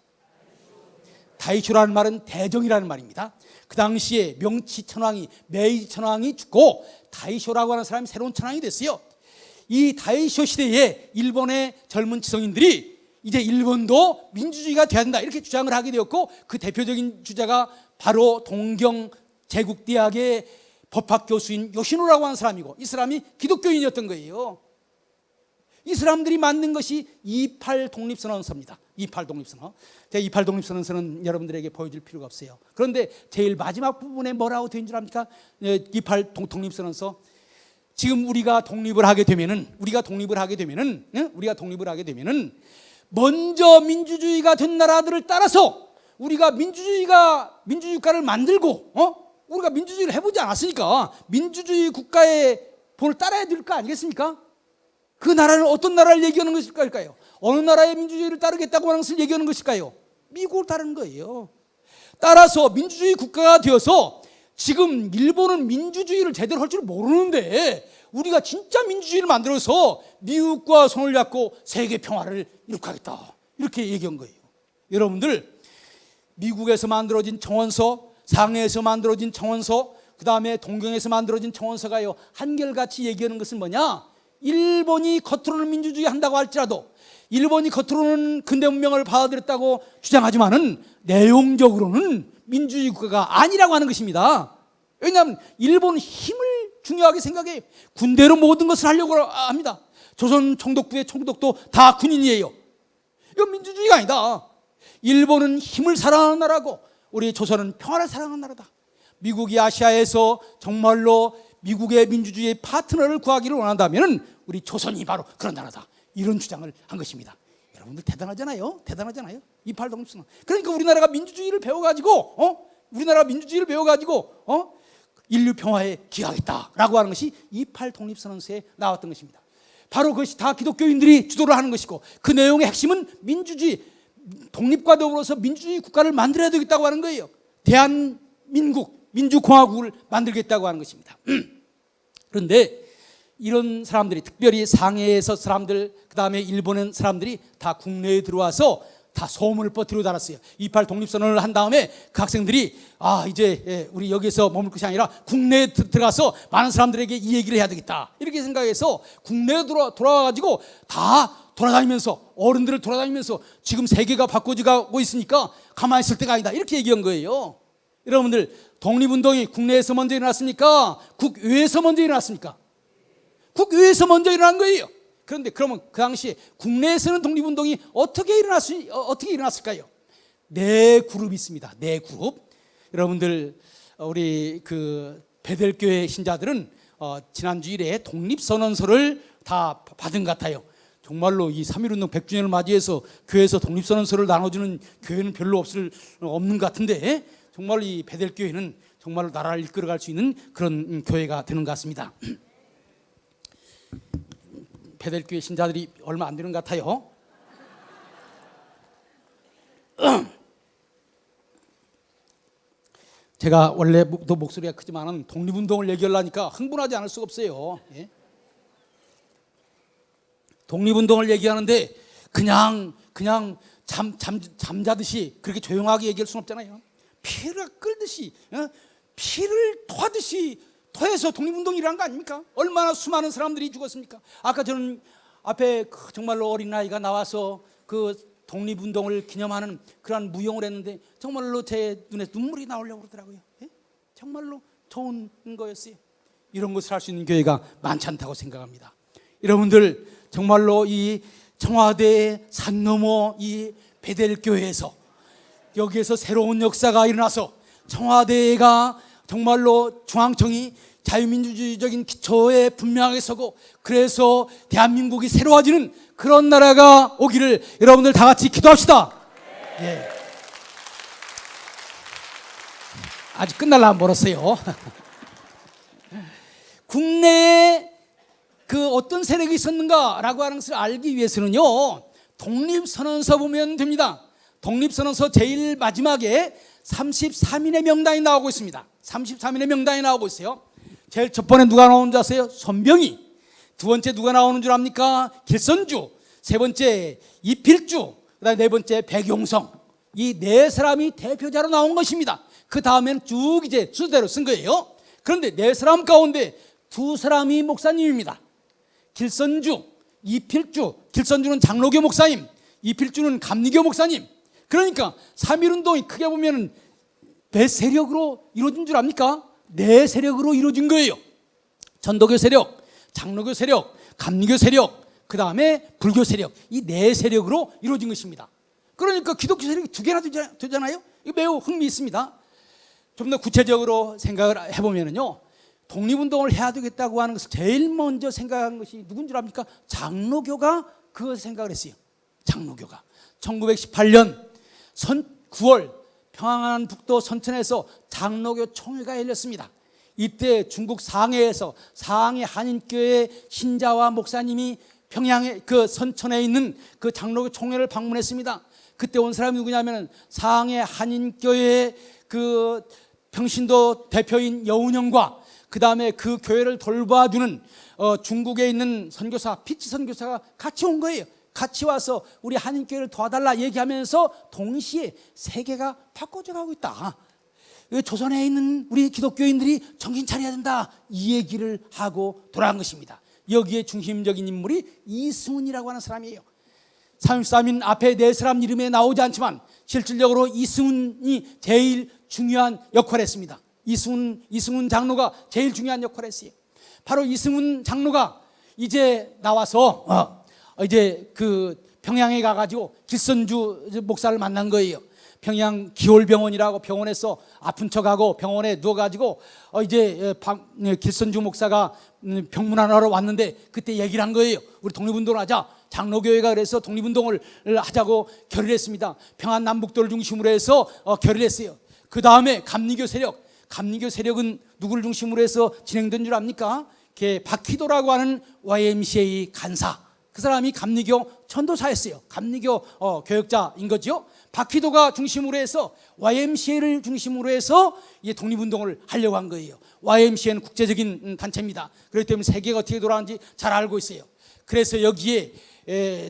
다이쇼라는 말은 대정이라는 말입니다. 그 당시에 명치 천황이, 메이지 천황이 죽고 다이쇼라고 하는 사람이 새로운 천황이 됐어요. 이 다이쇼 시대에 일본의 젊은 지성인들이 이제 일본도 민주주의가 돼야 된다 이렇게 주장을 하게 되었고, 그 대표적인 주자가 바로 동경 제국대학의 법학 교수인 요시노라고 하는 사람이고, 이 사람이 기독교인이었던 거예요. 이 사람들이 만든 것이 28 독립선언서입니다. 28 독립선언. 제가 28 독립선언서는 여러분들에게 보여줄 필요가 없어요. 그런데 제일 마지막 부분에 뭐라고 된 줄 압니까? 28 독립선언서. 지금 우리가 독립을 하게 되면은 먼저 민주주의가 된 나라들을 따라서 우리가 민주주의 국가를 만들고 우리가 민주주의를 해보지 않았으니까 민주주의 국가의 본을 따라야 될 거 아니겠습니까? 그 나라는 어떤 나라를 얘기하는 것일까요? 어느 나라의 민주주의를 따르겠다고 하는 것을 얘기하는 것일까요? 미국을 따르는 거예요. 따라서 민주주의 국가가 되어서 지금 일본은 민주주의를 제대로 할 줄 모르는데 우리가 진짜 민주주의를 만들어서 미국과 손을 잡고 세계 평화를 이룩하겠다 이렇게 얘기한 거예요. 여러분들, 미국에서 만들어진 청원서, 상해에서 만들어진 청원서, 그 다음에 동경에서 만들어진 청원서가요 한결같이 얘기하는 것은 뭐냐? 일본이 겉으로는 민주주의 한다고 할지라도, 일본이 겉으로는 근대 문명을 받아들였다고 주장하지만은 내용적으로는 민주주의 국가가 아니라고 하는 것입니다. 왜냐하면 일본은 힘을 중요하게 생각해 군대로 모든 것을 하려고 합니다. 조선 총독부의 총독도 다 군인이에요. 이건 민주주의가 아니다. 일본은 힘을 사랑하는 나라고 우리 조선은 평화를 사랑하는 나라다. 미국이 아시아에서 정말로 미국의 민주주의의 파트너를 구하기를 원한다면 우리 조선이 바로 그런 나라다. 이런 주장을 한 것입니다. 여러분들 대단하잖아요. 28 독립선언. 그러니까 우리나라가 민주주의를 배워가지고 인류 평화에 기여하겠다라고 하는 것이 28 독립선언서에 나왔던 것입니다. 바로 그것이 다 기독교인들이 주도를 하는 것이고, 그 내용의 핵심은 민주주의, 독립과 더불어서 민주주의 국가를 만들어야 되겠다고 하는 거예요. 대한민국, 민주공화국을 만들겠다고 하는 것입니다. 그런데 이런 사람들이, 특별히 상해에서 사람들, 그 다음에 일본의 사람들이 다 국내에 들어와서 다 소문을 퍼뜨리고 다녔어요. 28 독립선언을 한 다음에 그 학생들이 이제 우리 여기서 머물 것이 아니라 국내에 들어가서 많은 사람들에게 이 얘기를 해야 되겠다 이렇게 생각해서 국내에 돌아와가지고 다 돌아다니면서, 어른들을 돌아다니면서 지금 세계가 바꿔지고 있으니까 가만히 있을 때가 아니다 이렇게 얘기한 거예요. 여러분들, 독립운동이 국내에서 먼저 일어났습니까? 국외에서 먼저 일어났습니까? 국외에서 먼저 일어난 거예요. 그런데 그러면 그 당시에 국내에서는 독립운동이 어떻게 일어났을까요? 네 그룹이 있습니다. 네 그룹. 여러분들, 우리 그 베델교회 신자들은 지난 주일에 독립선언서를 다 받은 것 같아요. 정말로 이 3.1운동 100주년을 맞이해서 교회에서 독립선언서를 나눠주는 교회는 별로 없는 것 같은데, 정말로 이 베델교회는 정말로 나라를 이끌어갈 수 있는 그런 교회가 되는 것 같습니다. 베델교회 신자들이 얼마 안 되는 것 같아요. 제가 원래도 목소리가 크지만 독립운동을 얘기하려니까 흥분하지 않을 수가 없어요. 예? 독립운동을 얘기하는데 그냥 잠자듯이 그렇게 조용하게 얘기할 수는 없잖아요. 피를 끓듯이, 피를 토하듯이 토해서 독립운동이 일어난 거 아닙니까? 얼마나 수많은 사람들이 죽었습니까? 아까 저는 앞에 정말로 어린아이가 나와서 그 독립운동을 기념하는 그런 무용을 했는데 정말로 제 눈에 눈물이 나오려고 그러더라고요. 예? 정말로 좋은 거였어요. 이런 것을 할 수 있는 교회가 많지 않다고 생각합니다. 여러분들, 정말로 이 청와대 산 너머 이 베델교회에서 여기에서 새로운 역사가 일어나서 청와대가 정말로 중앙청이 자유민주주의적인 기초에 분명하게 서고, 그래서 대한민국이 새로워지는 그런 나라가 오기를 여러분들 다 같이 기도합시다. 예. 아직 끝날라 멀었어요. 국내에 그 어떤 세력이 있었는가라고 하는 것을 알기 위해서는요, 독립선언서 보면 됩니다. 독립선언서 제일 마지막에 33인의 명단이 나오고 있습니다. 33인의 명단이 나오고 있어요. 제일 첫 번에 누가 나오는 줄 아세요? 손병희. 두 번째 누가 나오는 줄 압니까? 길선주. 세 번째 이필주. 그다음에 네 번째 백용성. 이 네 사람이 대표자로 나온 것입니다. 그 다음에는 쭉 이제 순서대로 쓴 거예요. 그런데 네 사람 가운데 두 사람이 목사님입니다. 길선주, 이필주. 길선주는 장로교 목사님, 이필주는 감리교 목사님. 그러니까 3.1운동이 크게 보면 몇 세력으로 이루어진 줄 압니까? 네 세력으로 이루어진 거예요. 전도교 세력, 장로교 세력, 감리교 세력, 그 다음에 불교 세력. 이 네 세력으로 이루어진 것입니다. 그러니까 기독교 세력이 두 개나 되잖아요. 이거 매우 흥미있습니다. 좀 더 구체적으로 생각을 해보면요, 독립운동을 해야 되겠다고 하는 것을 제일 먼저 생각한 것이 누군 줄 압니까? 장로교가 그것을 생각을 했어요. 장로교가 1918년 9월 평안북도 선천에서 장로교 총회가 열렸습니다. 이때 중국 상해에서 상해 한인교회 신자와 목사님이 평양의 그 선천에 있는 그 장로교 총회를 방문했습니다. 그때 온 사람이 누구냐면 상해 한인교회 그 평신도 대표인 여운형과 그 다음에 그 교회를 돌봐주는 중국에 있는 선교사 피치 선교사가 같이 온 거예요. 같이 와서 우리 한인교회를 도와달라 얘기하면서 동시에 세계가 바꿔져 가고 있다. 조선에 있는 우리 기독교인들이 정신 차려야 된다. 이 얘기를 하고 돌아간 것입니다. 여기에 중심적인 인물이 이승훈이라고 하는 사람이에요. 33인 앞에 네 사람 이름에 나오지 않지만 실질적으로 이승훈이 제일 중요한 역할을 했습니다. 이승훈 장로가 제일 중요한 역할을 했어요. 바로 이승훈 장로가 이제 나와서 이제 그 평양에 가가지고 길선주 목사를 만난 거예요. 평양 기홀병원이라고 병원에서 아픈 척하고 병원에 누워가지고 이제 길선주 목사가 병문안하러 왔는데 그때 얘기를 한 거예요. 우리 독립운동을 하자. 장로교회가 그래서 독립운동을 하자고 결의했습니다. 평안남북도를 중심으로 해서 결의했어요. 그 다음에 감리교 세력은 누구를 중심으로 해서 진행된 줄 압니까? 박희도라고 하는 YMCA 간사, 그 사람이 감리교 전도사였어요. 감리교 교역자인 거죠. 박희도가 중심으로 해서 YMCA를 중심으로 해서 이 독립운동을 하려고 한 거예요. YMCA는 국제적인 단체입니다. 그렇기 때문에 세계가 어떻게 돌아가는지 잘 알고 있어요. 그래서 여기에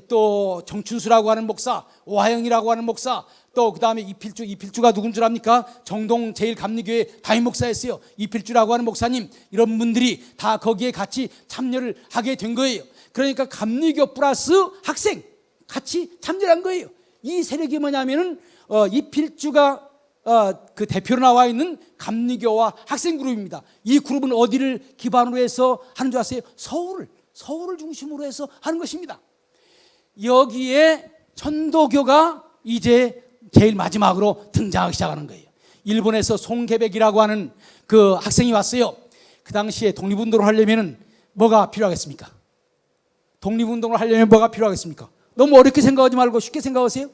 또 정춘수라고 하는 목사, 오하영이라고 하는 목사, 또 그 다음에 이필주가 누군 줄 압니까? 정동 제일감리교회 담임 목사였어요. 이필주라고 하는 목사님, 이런 분들이 다 거기에 같이 참여를 하게 된 거예요. 그러니까 감리교 플러스 학생 같이 참여한 거예요. 이 세력이 뭐냐면은 이필주가 그 대표로 나와 있는 감리교와 학생 그룹입니다. 이 그룹은 어디를 기반으로 해서 하는 줄 아세요? 서울을 중심으로 해서 하는 것입니다. 여기에 천도교가 이제 제일 마지막으로 등장하기 시작하는 거예요. 일본에서 송계백이라고 하는 그 학생이 왔어요. 그 당시에 독립운동을 하려면 뭐가 필요하겠습니까? 독립운동을 하려면 뭐가 필요하겠습니까? 너무 어렵게 생각하지 말고 쉽게 생각하세요.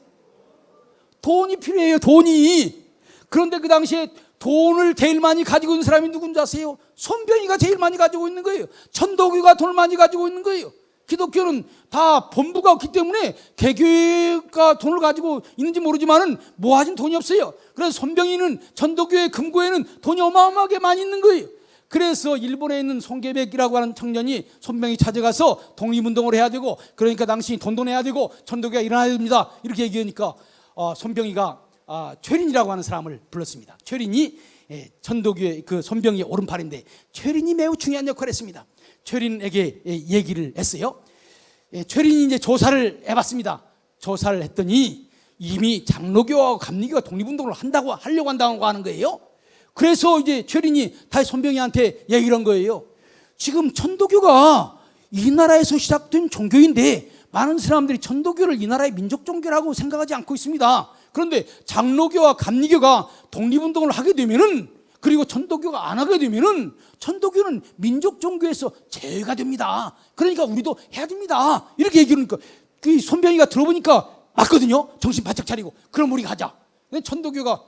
돈이 필요해요. 돈이. 그런데 그 당시에 돈을 제일 많이 가지고 있는 사람이 누군지 아세요? 손병희가 제일 많이 가지고 있는 거예요. 천도교가 돈을 많이 가지고 있는 거예요. 기독교는 다 본부가 없기 때문에 개교회가 돈을 가지고 있는지 모르지만은 모아진 돈이 없어요. 그래서 손병희는 전도교회 금고에는 돈이 어마어마하게 많이 있는 거예요. 그래서 일본에 있는 송계백이라고 하는 청년이 손병희 찾아가서 독립운동을 해야 되고, 그러니까 당신이 돈 내야 되고 전도교가 일어나야 됩니다. 이렇게 얘기하니까 손병희가 최린이라고 하는 사람을 불렀습니다. 최린이 전도교회 그 손병희의 오른팔인데 최린이 매우 중요한 역할을 했습니다. 최린에게 얘기를 했어요. 최린이 이제 조사를 해봤습니다. 조사를 했더니 이미 장로교와 감리교가 독립운동을 하려고 한다고 하는 거예요. 그래서 이제 최린이 다시 손병희한테 얘기를 한 거예요. 지금 천도교가 이 나라에서 시작된 종교인데 많은 사람들이 천도교를 이 나라의 민족 종교라고 생각하지 않고 있습니다. 그런데 장로교와 감리교가 독립운동을 하게 되면은, 그리고 천도교가 안 하게 되면은 천도교는 민족 종교에서 제외가 됩니다. 그러니까 우리도 해야 됩니다. 이렇게 얘기하니까 그 손병희가 들어보니까 맞거든요. 정신 바짝 차리고 그럼 우리가 하자. 근데 천도교가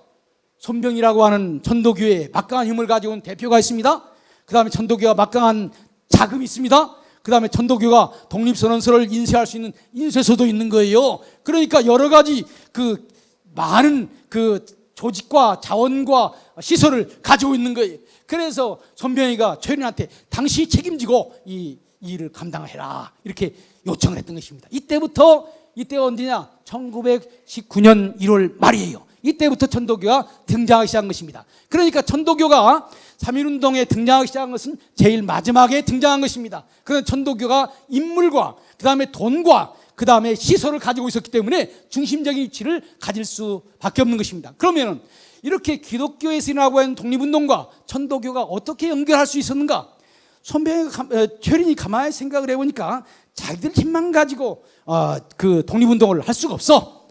손병희라고 하는 천도교에 막강한 힘을 가지고 온 대표가 있습니다. 그 다음에 천도교가 막강한 자금이 있습니다. 그 다음에 천도교가 독립선언서를 인쇄할 수 있는 인쇄소도 있는 거예요. 그러니까 여러 가지 그 많은 그 조직과 자원과 시설을 가지고 있는 거예요. 그래서 손병희가 최윤희한테 당신이 책임지고 이 일을 감당해라 이렇게 요청을 했던 것입니다. 이때가 언제냐? 1919년 1월 말이에요. 이때부터 천도교가 등장하기 시작한 것입니다. 그러니까 천도교가 3.1운동에 등장하기 시작한 것은 제일 마지막에 등장한 것입니다. 그런데 천도교가 인물과 그 다음에 돈과 그 다음에 시설을 가지고 있었기 때문에 중심적인 위치를 가질 수밖에 없는 것입니다. 그러면 이렇게 기독교에서 일어나고 있는 독립운동과 천도교가 어떻게 연결할 수 있었는가? 최린이 가만히 생각을 해보니까 자기들 힘만 가지고 그 독립운동을 할 수가 없어.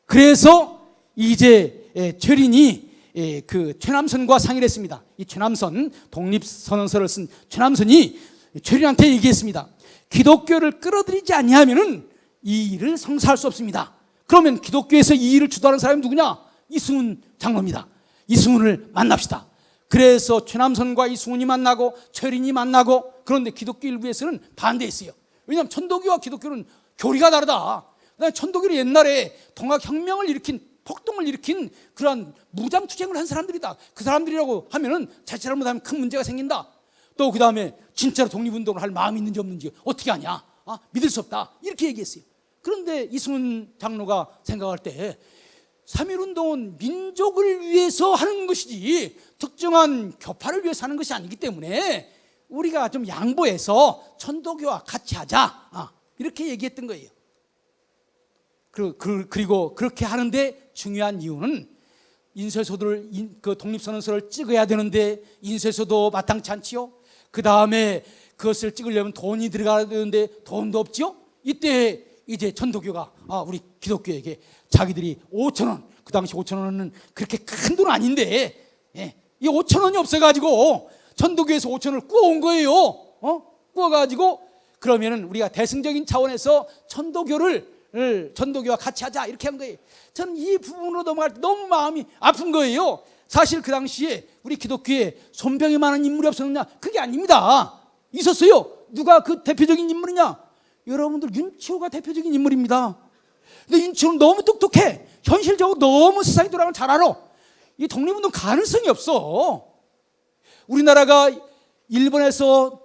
그래서 이제 최린이 그 최남선과 상의를 했습니다. 이 최남선, 독립선언서를 쓴 최남선이 최린한테 얘기했습니다. 기독교를 끌어들이지 아니하면은 이 일을 성사할 수 없습니다. 그러면 기독교에서 이 일을 주도하는 사람이 누구냐? 이승훈 장로입니다. 이승훈을 만납시다. 그래서 최남선과 이승훈이 만나고 최린이 만나고, 그런데 기독교 일부에서는 반대했어요. 왜냐하면 천도교와 기독교는 교리가 다르다. 천도교는 옛날에 동학혁명을 일으킨, 폭동을 일으킨 그러한 무장투쟁을 한 사람들이다. 그 사람들이라고 하면은 잘못하면 큰 문제가 생긴다. 또 그 다음에 진짜로 독립운동을 할 마음이 있는지 없는지 어떻게 아냐? 믿을 수 없다. 이렇게 얘기했어요. 그런데 이승훈 장로가 생각할 때 3.1운동은 민족을 위해서 하는 것이지 특정한 교파를 위해서 하는 것이 아니기 때문에 우리가 좀 양보해서 천도교와 같이 하자. 이렇게 얘기했던 거예요. 그리고 그렇게 하는데 중요한 이유는 인쇄소들을, 그 독립선언서를 찍어야 되는데 인쇄소도 마땅치 않지요. 그 다음에 그것을 찍으려면 돈이 들어가야 되는데 돈도 없지요. 이때 이제 천도교가 우리 기독교에게 자기들이 5,000원, 그 당시 5,000원은 그렇게 큰 돈 아닌데 이 5,000원이 없어가지고 천도교에서 5,000원을 구워온 거예요. 구워가지고 그러면은 우리가 대승적인 차원에서 천도교와 같이 하자 이렇게 한 거예요. 저는 이 부분으로 넘어갈 때 너무 마음이 아픈 거예요. 사실 그 당시에 우리 기독교에 손병이 많은 인물이 없었느냐? 그게 아닙니다. 있었어요. 누가 그 대표적인 인물이냐? 여러분들 윤치호가 대표적인 인물입니다. 근데 윤치호는 너무 똑똑해. 현실적으로 너무 세상이 돌아가는 걸 잘 알아. 이 독립운동 가능성이 없어. 우리나라가 일본에서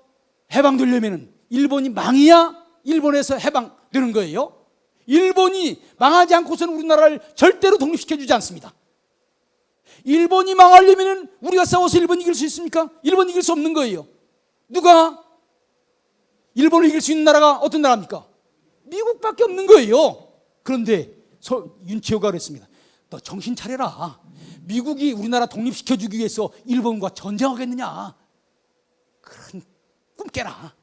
해방되려면 일본이 망해야 일본에서 해방되는 거예요. 일본이 망하지 않고서는 우리나라를 절대로 독립시켜주지 않습니다. 일본이 망하려면 우리가 싸워서 일본 이길 수 있습니까? 일본 이길 수 없는 거예요. 누가 일본을 이길 수 있는 나라가 어떤 나라입니까? 미국밖에 없는 거예요. 그런데 윤치호가 그랬습니다. 너 정신 차려라. 미국이 우리나라 독립시켜주기 위해서 일본과 전쟁하겠느냐? 그런 꿈 깨라.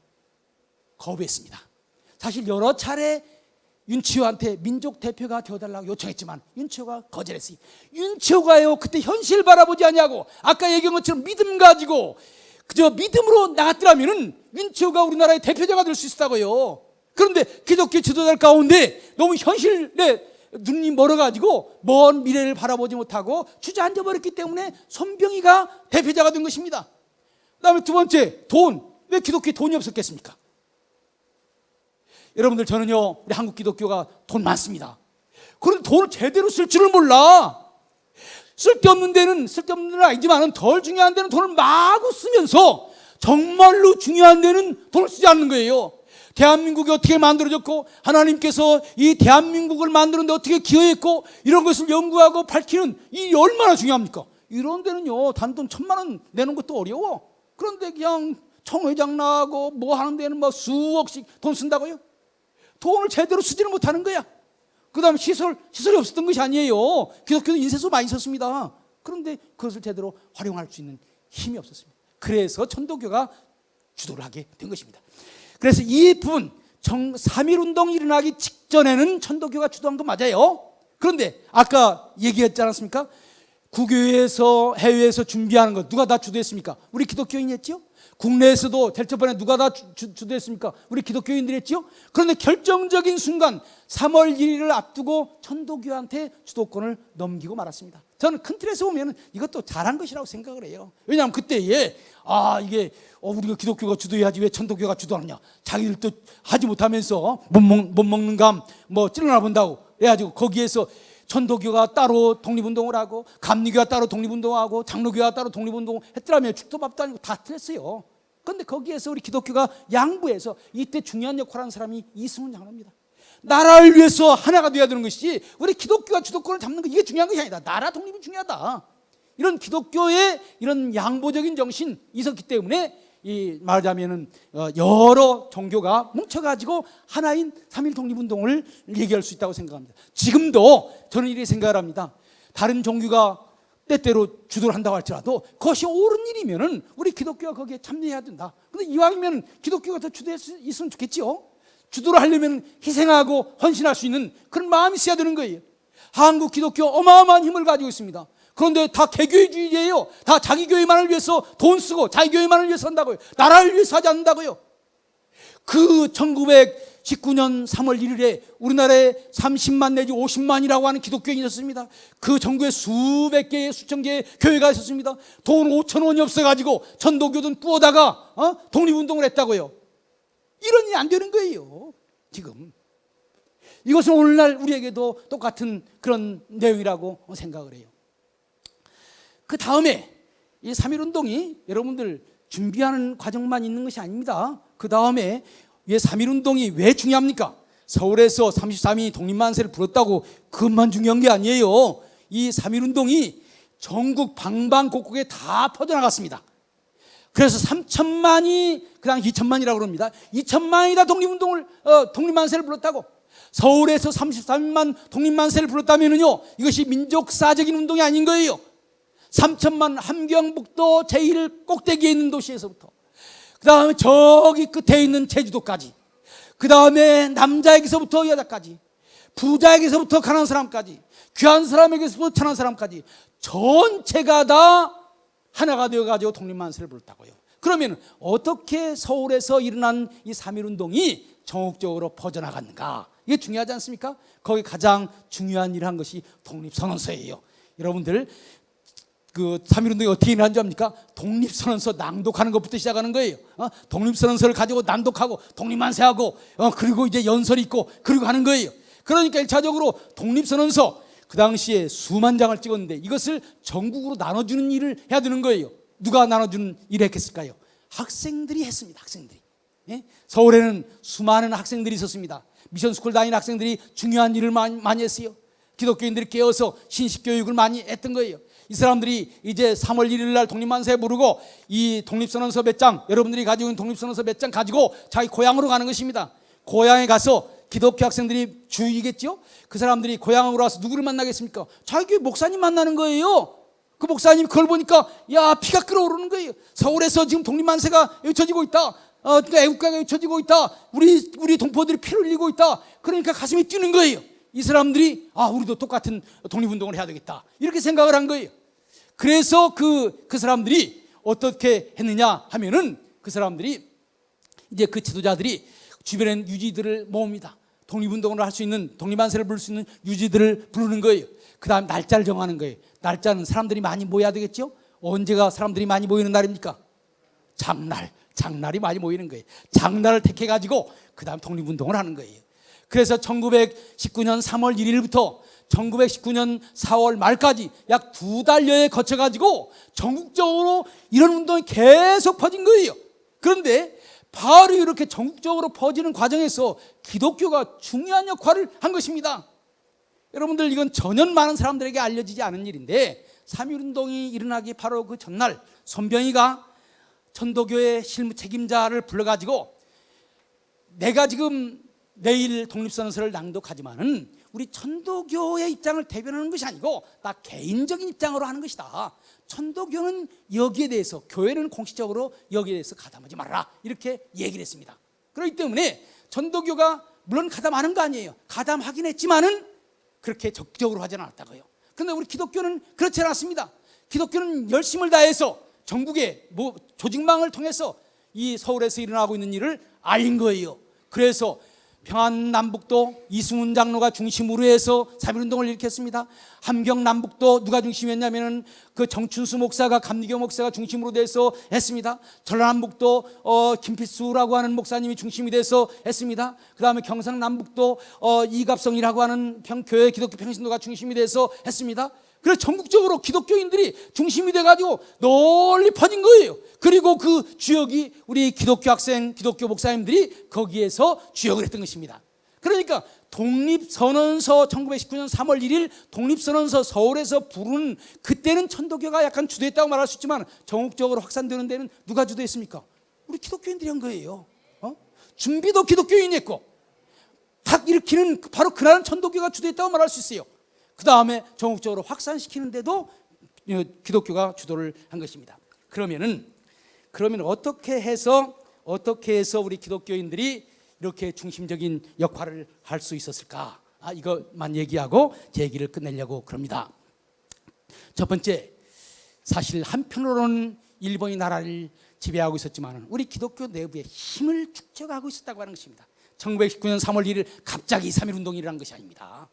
거부했습니다. 사실 여러 차례 윤치호한테 민족 대표가 되어달라고 요청했지만 윤치호가 거절했어요. 윤치호가요 그때 현실 바라보지 않냐고, 아까 얘기한 것처럼 믿음 가지고 그저 믿음으로 나갔더라면은 윤치호가 우리나라의 대표자가 될 수 있었다고요. 그런데 기독교 지도자들 가운데 너무 현실에 눈이 멀어가지고 먼 미래를 바라보지 못하고 주저앉아 버렸기 때문에 손병희가 대표자가 된 것입니다. 그 다음에 두 번째, 돈. 왜 기독교에 돈이 없었겠습니까? 여러분들, 저는요 우리 한국 기독교가 돈 많습니다. 그런데 돈을 제대로 쓸 줄을 몰라. 쓸데없는 데는 아니지만 덜 중요한 데는 돈을 마구 쓰면서 정말로 중요한 데는 돈을 쓰지 않는 거예요. 대한민국이 어떻게 만들어졌고 하나님께서 이 대한민국을 만드는데 어떻게 기여했고 이런 것을 연구하고 밝히는 이 얼마나 중요합니까? 이런 데는요 단돈 1,000만 원 내는 것도 어려워. 그런데 그냥 총회장 나가고 뭐 하는 데는 뭐 수억씩 돈 쓴다고요? 돈을 제대로 쓰지는 못하는 거야. 그 다음에 시설이 없었던 것이 아니에요. 기독교도 인쇄소 많이 썼습니다. 그런데 그것을 제대로 활용할 수 있는 힘이 없었습니다. 그래서 천도교가 주도를 하게 된 것입니다. 그래서 이 부분 3.1운동이 일어나기 직전에는 천도교가 주도한 건 맞아요. 그런데 아까 얘기했지 않았습니까? 국외에서 해외에서 준비하는 것 누가 다 주도했습니까? 우리 기독교인이 했죠. 국내에서도 대처번에 누가 다 주도했습니까? 우리 기독교인들이 했죠. 그런데 결정적인 순간 3월 1일을 앞두고 천도교한테 주도권을 넘기고 말았습니다. 저는 큰 틀에서 보면 이것도 잘한 것이라고 생각을 해요. 왜냐하면 그때에 이게 우리가 기독교가 주도해야지 왜 천도교가 주도하느냐, 자기들도 하지 못하면서 못 먹는 감 뭐 찔러나 본다고 해가지고 거기에서 천도교가 따로 독립운동을 하고 감리교가 따로 독립운동하고 장로교가 따로 독립운동을 했더라면 죽도 밥도 아니고 다 틀렸어요. 그런데 거기에서 우리 기독교가 양보해서 이때 중요한 역할을 하는 사람이 이승훈 장로입니다. 나라를 위해서 하나가 되어야 되는 것이지 우리 기독교가 주도권을 잡는 거 이게 중요한 것이 아니다. 나라 독립이 중요하다. 이런 기독교의 이런 양보적인 정신이 있었기 때문에 말하자면은 여러 종교가 뭉쳐가지고 하나인 3.1 독립운동을 얘기할 수 있다고 생각합니다. 지금도 저는 이렇게 생각을 합니다. 다른 종교가 때때로 주도를 한다고 할지라도 그것이 옳은 일이면은 우리 기독교가 거기에 참여해야 된다. 그런데 이왕이면 기독교가 더 주도할 수 있으면 좋겠지요. 주도를 하려면 희생하고 헌신할 수 있는 그런 마음이 있어야 되는 거예요. 한국 기독교 어마어마한 힘을 가지고 있습니다. 그런데 다 개교회주의예요. 다 자기 교회만을 위해서 돈 쓰고 자기 교회만을 위해서 한다고요. 나라를 위해서 하지 않는다고요. 그 1919년 3월 1일에 우리나라에 30만 내지 50만이라고 하는 기독교인이 있었습니다. 그 전국에 수백 개의 수천 개의 교회가 있었습니다. 돈 5천 원이 없어가지고 천도교든 꾸어다가 독립운동을 했다고요. 이런 일이 안 되는 거예요. 지금 이것은 오늘날 우리에게도 똑같은 그런 내용이라고 생각을 해요. 그 다음에 이 3.1운동이 여러분들 준비하는 과정만 있는 것이 아닙니다. 그 다음에 이 3.1운동이 왜 중요합니까? 서울에서 33이 독립만세를 불었다고 그것만 중요한 게 아니에요. 이 3.1운동이 전국 방방곡곡에 다 퍼져나갔습니다. 그래서 3천만이 그냥 2천만이라고 그럽니다. 2천만이 다 독립만세를 불렀다고. 서울에서 33만 독립만세를 불렀다면요, 이것이 민족사적인 운동이 아닌 거예요. 3천만 함경북도 제1 꼭대기에 있는 도시에서부터 그 다음에 저기 끝에 있는 제주도까지, 그 다음에 남자에게서부터 여자까지, 부자에게서부터 가난한 사람까지, 귀한 사람에게서부터 천한 사람까지 전체가 다 하나가 되어가지고 독립만세를 불렀다고요. 그러면 어떻게 서울에서 일어난 이 3.1운동이 전국적으로 퍼져나갔는가? 이게 중요하지 않습니까? 거기 가장 중요한 일을 한 것이 독립선언서예요. 여러분들 그 3.1운동이 어떻게 일어난 줄 압니까? 독립선언서 낭독하는 것부터 시작하는 거예요. 독립선언서를 가지고 낭독하고 독립만세하고 그리고 이제 연설이 있고 그리고 하는 거예요. 그러니까 1차적으로 독립선언서 그 당시에 수만 장을 찍었는데 이것을 전국으로 나눠주는 일을 해야 되는 거예요. 누가 나눠주는 일을 했겠을까요? 학생들이 했습니다. 학생들이. 서울에는 수많은 학생들이 있었습니다. 미션스쿨 다니는 학생들이 중요한 일을 많이 했어요. 기독교인들이 깨어서 신식교육을 많이 했던 거예요. 이 사람들이 이제 3월 1일 날 독립만세 부르고 이 독립선언서 몇 장, 여러분들이 가지고 있는 독립선언서 몇 장 가지고 자기 고향으로 가는 것입니다. 고향에 가서 기독교 학생들이 주이겠죠? 그 사람들이 고향으로 와서 누구를 만나겠습니까? 자기 교회 목사님 만나는 거예요. 그 목사님이 그걸 보니까 피가 끓어오르는 거예요. 서울에서 지금 독립만세가 외쳐지고 있다. 그러니까 애국가가 외쳐지고 있다. 우리 동포들이 피를 흘리고 있다. 그러니까 가슴이 뛰는 거예요. 이 사람들이 우리도 똑같은 독립운동을 해야 되겠다. 이렇게 생각을 한 거예요. 그래서 그 사람들이 어떻게 했느냐 하면은 그 사람들이 이제 그 지도자들이 주변에 유지들을 모읍니다. 독립운동을 할 수 있는, 독립만세를 부를 수 있는 유지들을 부르는 거예요. 그 다음 날짜를 정하는 거예요. 날짜는 사람들이 많이 모여야 되겠죠? 언제가 사람들이 많이 모이는 날입니까? 장날이 많이 모이는 거예요. 장날을 택해가지고 그 다음 독립운동을 하는 거예요. 그래서 1919년 3월 1일부터 1919년 4월 말까지 약 2달여에 거쳐가지고 전국적으로 이런 운동이 계속 퍼진 거예요. 그런데 바로 이렇게 전국적으로 퍼지는 과정에서 기독교가 중요한 역할을 한 것입니다. 여러분들 이건 전혀 많은 사람들에게 알려지지 않은 일인데 3.1운동이 일어나기 바로 그 전날 손병희가 천도교의 실무 책임자를 불러가지고 내가 지금 내일 독립선언서를 낭독하지만은 우리 천도교의 입장을 대변하는 것이 아니고 나 개인적인 입장으로 하는 것이다. 천도교는 여기에 대해서, 교회는 공식적으로 여기에 대해서 가담하지 말라, 이렇게 얘기를 했습니다. 그렇기 때문에 천도교가 물론 가담하는 거 아니에요. 가담하긴 했지만은 그렇게 적극적으로 하지 않았다고요. 그런데 우리 기독교는 그렇지 않았습니다. 기독교는 열심을 다해서 전국의 조직망을 통해서 이 서울에서 일어나고 있는 일을 알린 거예요. 그래서 평안남북도 이승훈 장로가 중심으로 해서 3.1운동을 일으켰습니다. 함경남북도 누가 중심이었냐면은 그 정춘수 목사가, 감리교 목사가 중심으로 돼서 했습니다. 전라남북도 김필수라고 하는 목사님이 중심이 돼서 했습니다. 그 다음에 경상남북도 이갑성이라고 하는 교회 기독교 평신도가 중심이 돼서 했습니다. 그래서 전국적으로 기독교인들이 중심이 돼가지고 널리 퍼진 거예요. 그리고 그 주역이 우리 기독교 학생, 기독교 목사님들이 거기에서 주역을 했던 것입니다. 그러니까 독립선언서 1919년 3월 1일 독립선언서 서울에서 부른, 그때는 천도교가 약간 주도했다고 말할 수 있지만 전국적으로 확산되는 데는 누가 주도했습니까? 우리 기독교인들이 한 거예요. 준비도 기독교인이 했고 탁 일으키는 바로 그날은 천도교가 주도했다고 말할 수 있어요. 그 다음에 전국적으로 확산시키는데도 기독교가 주도를 한 것입니다. 그러면 어떻게 해서 우리 기독교인들이 이렇게 중심적인 역할을 할 수 있었을까? 이것만 얘기하고 제 얘기를 끝내려고 그럽니다. 첫 번째, 사실 한편으로는 일본이 나라를 지배하고 있었지만 우리 기독교 내부에 힘을 축적하고 있었다고 하는 것입니다. 1919년 3월 1일 갑자기 3.1운동이라는 것이 아닙니다.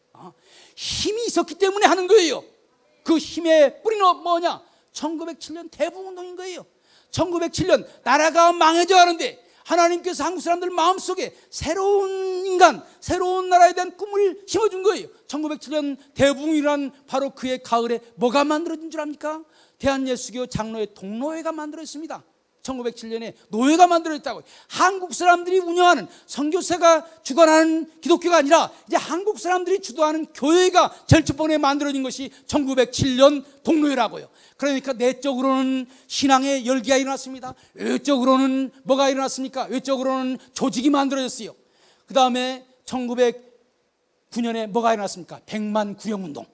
힘이 있었기 때문에 하는 거예요. 그 힘의 뿌리는 뭐냐? 1907년 대북운동인 거예요. 1907년 나라가 망해져 가는데 하나님께서 한국 사람들 마음속에 새로운 인간, 새로운 나라에 대한 꿈을 심어준 거예요. 1907년 대붕이란 바로 그의 가을에 뭐가 만들어진 줄 압니까? 대한예수교 장로회 동로회가 만들어졌습니다. 1907년에 노회가 만들어졌다고. 한국 사람들이 운영하는, 선교사가 주관하는 기독교가 아니라 이제 한국 사람들이 주도하는 교회가 제일 첫 번에 만들어진 것이 1907년 동로회라고요. 그러니까 내적으로는 신앙의 열기가 일어났습니다. 외적으로는 뭐가 일어났습니까? 외적으로는 조직이 만들어졌어요. 그 다음에 1909년에 뭐가 일어났습니까? 100만 구령운동.